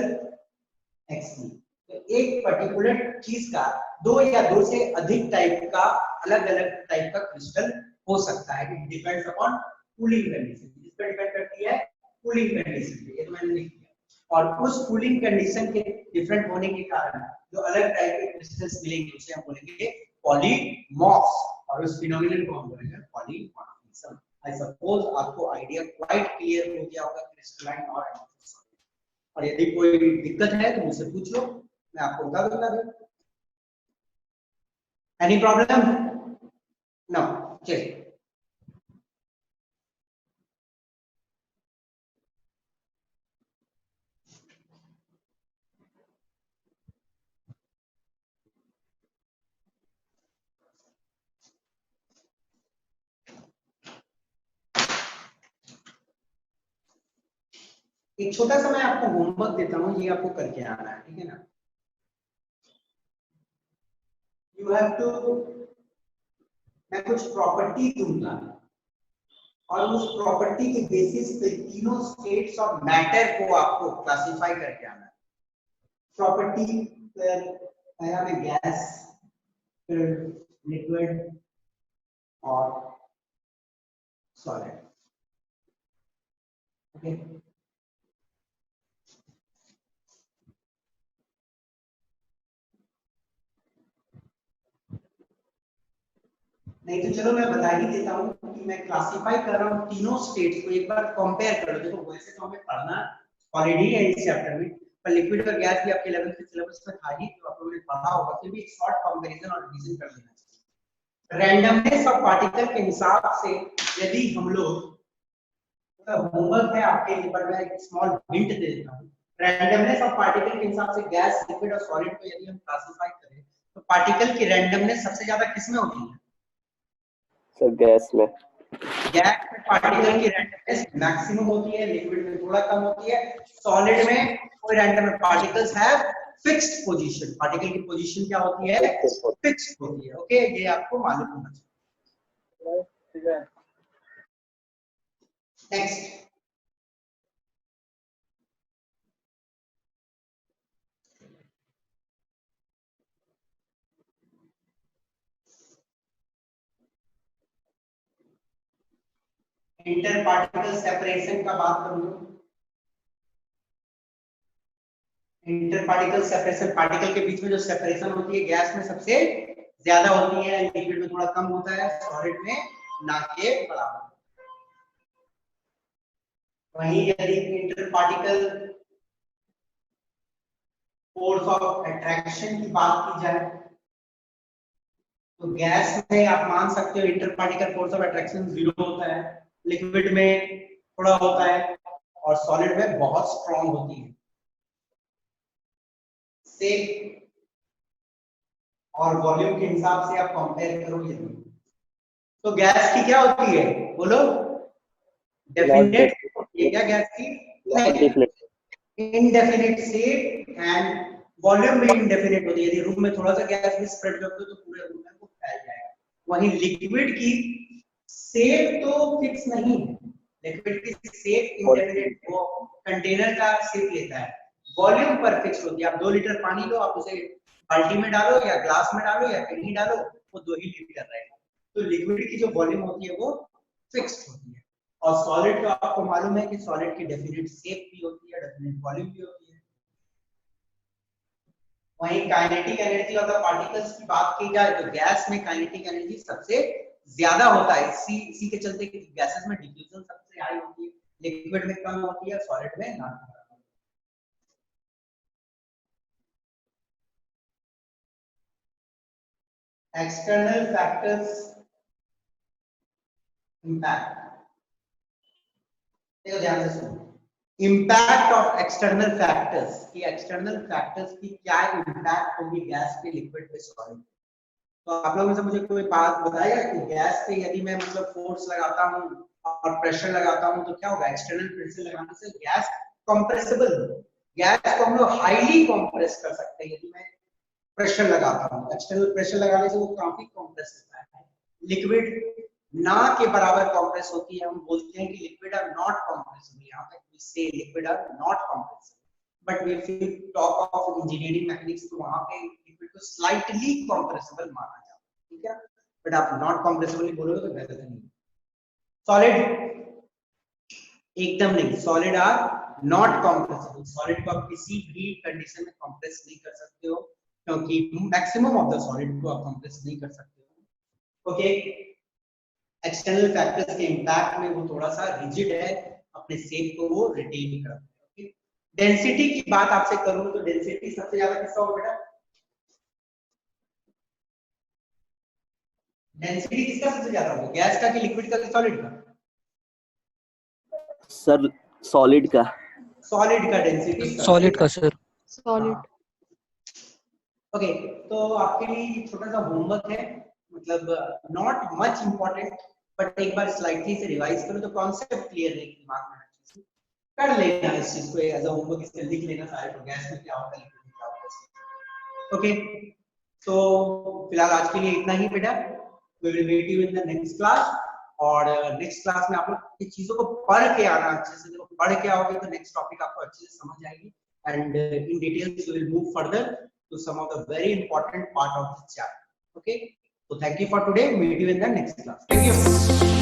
xb। तो एक पर्टिकुलर चीज का दो या दो से अधिक टाइप का अलग अलग टाइप का क्रिस्टल हो सकता है। It depends upon cooling condition. इस पर डिपेंड करती है कूलिंग कंडीशन पे, ये तो मैंने लिख दिया। और उस कूलिंग कंडीशन के डिफरेंट होने के कारण जो अलग टाइप के क्रिस्टल्स मिलेंगे उसे हम बोलेंगे पॉलीमॉर्फ्स, और उस फिनोमिनन को हम बोलेंगे पॉलीमॉर्फिज्म। आई सपोज आपको आइडिया क्वाइट क्लियर हो गया होगा क्रिस्टलाइन और एमोर्फस। और यदि कोई दिक्कत है तो मुझसे पूछ लो, मैं आपको बता दूंगा। Any problem? नो, चलिए। एक छोटा सा मैं आपको होमवर्क देता हूं, ये आपको करके आना है, ठीक है ना। यू हैव टू, मैं कुछ प्रॉपर्टी दूंगा और उस प्रॉपर्टी के बेसिस पे तीनों स्टेट्स ऑफ मैटर को आपको क्लासिफाई करके आना है। प्रॉपर्टी पहला में गैस, फिर लिक्विड और सॉलिड। ओके, नहीं तो चलो मैं बता ही देता हूँ कि मैं क्लासिफाई कर रहा हूँ तीनों स्टेट्स को। एक बार कंपेयर कर लो। देखो वैसे तो हमें पढ़ना ऑलरेडी है इस चैप्टर में, पर लिक्विड और गैस भी आपके 11th के सिलेबस में था ही, तो आप लोगों ने पढ़ा होगा, फिर भी एक शॉर्ट कंपैरिजन और रिवीजन कर लेना चाहिए। रैंडमनेस ऑफ पार्टिकल के हिसाब से यदि हम लोग, होमवर्क है आपके लिए पर मैं एक स्मॉल हिंट दे देता हूँ। रैंडमनेस ऑफ पार्टिकल के हिसाब से गैस, लिक्विड और सॉलिड को यदि हम क्लासिफाई करें तो पार्टिकल की रैंडमनेस सबसे ज्यादा किसमें होती है? सर गैस में। गैस में पार्टिकल की रैंडमनेस मैक्सिमम होती है, लिक्विड में थोड़ा कम होती है, सॉलिड में कोई random particles have fixed position. Particle की पोजीशन क्या होती है? फिक्स्ड होती है। ओके, ये आपको मालूम होना चाहिए। ठीक है। नेक्स्ट, इंटर पार्टिकल सेपरेशन का बात करूंगा। इंटर पार्टिकल सेपरेशन, पार्टिकल के बीच में जो सेपरेशन होती है गैस में सबसे ज्यादा होती है, लिक्विड में थोड़ा कम होता है, सॉलिड में ना के बराबर। वहीं यदि inter particle force of attraction की बात की जाए तो गैस में आप मान सकते हो inter particle force of attraction 0 होता है, लिक्विड में थोड़ा होता है और सॉलिड में बहुत स्ट्रांग होती है। सेम और वॉल्यूम के हिसाब से आप कंपेयर करो यदि तो गैस की क्या होती है बोलो? डेफिनेट। ये क्या गैस की? इनडेफिनेट शेप एंड वॉल्यूम में इनडेफिनेट होती है। यदि रूम में थोड़ा सा गैस भी स्प्रेड कर दो तो पूरे रूम में वो फैल जाएगा। वहीं लिक्विड की शेप तो फिक्स नहीं है, लिक्विड की शेप इनडेफिनेट, वो कंटेनर का शेप लेता है। वॉल्यूम पर फिक्स होती है। आप 2 लीटर पानी लो, आप उसे बाल्टी में डालो या ग्लास में डालो या कहीं डालो, वो 2 ही लीटर रहेगा। तो लिक्विड की जो वॉल्यूम होती है वो फिक्स्ड होती है। और सॉलिड का आपको मालूम है कि सॉलिड की डेफिनेट शेप भी होती है, डेफिनेट वॉल्यूम भी होती है। वहीं kinetic energy of the particles की बात की जाए तो गैस में काइनेटिक एनर्जी सबसे ज्यादा होता है। इसी के चलते गैसेस में डिफ्यूजन सबसे हाई होती है, लिक्विड में कम होती है, सॉलिड में ना। एक्सटर्नल फैक्टर्स इम्पैक्ट, देखो ध्यान से सुनो। इम्पैक्ट ऑफ एक्सटर्नल फैक्टर्स की, एक्सटर्नल फैक्टर्स की क्या इम्पैक्ट होगी गैस पे, लिक्विड पे, सॉलिड। तो आप लोगों में से मुझे कोई बात बताएगा कि गैस पे यदि मैं मतलब फोर्स लगाता हूं और प्रेशर लगाता हूं तो क्या होगा? एक्सटर्नल प्रेशर लगाने से गैस कंप्रेसिबल हो, गैस को हम लोग हाईली कंप्रेस कर सकते हैं। यदि मैं प्रेशर लगाता हूं, एक्सटर्नल प्रेशर लगाने से वो काफी कंप्रेस होता है। लिक्विड ना के बराबर कंप्रेस होती है। हम बोलते हैं कि लिक्विड आर नॉट कंप्रेसिबल, यहां तक we say liquid are not compressible. But if you talk of engineering mechanics तो वहां पे लिक्विड को स्लाइटली कंप्रेसिबल माना जाता है, ठीक है? बट आप नॉट कंप्रेसिबल बोलोगे तो गलत नहीं। सॉलिड एकदम नहीं, solid are not compressible. Solid को आप किसी भी कंडीशन में कंप्रेस नहीं कर सकते हो, क्योंकि मैक्सिमम ऑफ द सॉलिड को आप कंप्रेस नहीं कर सकते हो। ओके, एक्सटर्नल फैक्टर्स के इंपैक्ट में वो थोड़ा सा रिजिड है, अपने शेप को वो रिटेन करता है। ओके, डेंसिटी की बात आपसे करूं तो डेंसिटी सबसे ज्यादा किसका होगा बेटा? डेंसिटी किसका सबसे ज्यादा होगा? गैस का कि लिक्विड का कि सॉलिड का? सर सॉलिड का। सॉलिड का डेंसिटी सॉलिड का सर। सॉलिड। ओके, तो आपके लिए छोटा सा होमवर्क है, मतलब नॉट मच इंपॉर्टेंट, बट एक बार स्लाइडली से रिवाइज करो तो कॉन्सेप्ट क्लियर रहेगी दिमाग में, अच्छे से कर लेना इस चीज को एज अ होमवर्क, इससे लिख लेना सारे को, गैस में क्या होता है, लिक्विड में क्या होता है। ओके, तो फिलहाल आज के लिए इतना ही बेटा। We will meet you in the next class. और नेक्स्ट क्लास में आप लोग इस चीजों को पढ़ के आना अच्छे से। जब पढ़ के आओगे तो नेक्स्ट टॉपिक आपको अच्छे से समझ आएगी and in details we will move further to some of the very important part of this chapter. Okay, so thank you for today. Meet you in the next class. Thank you.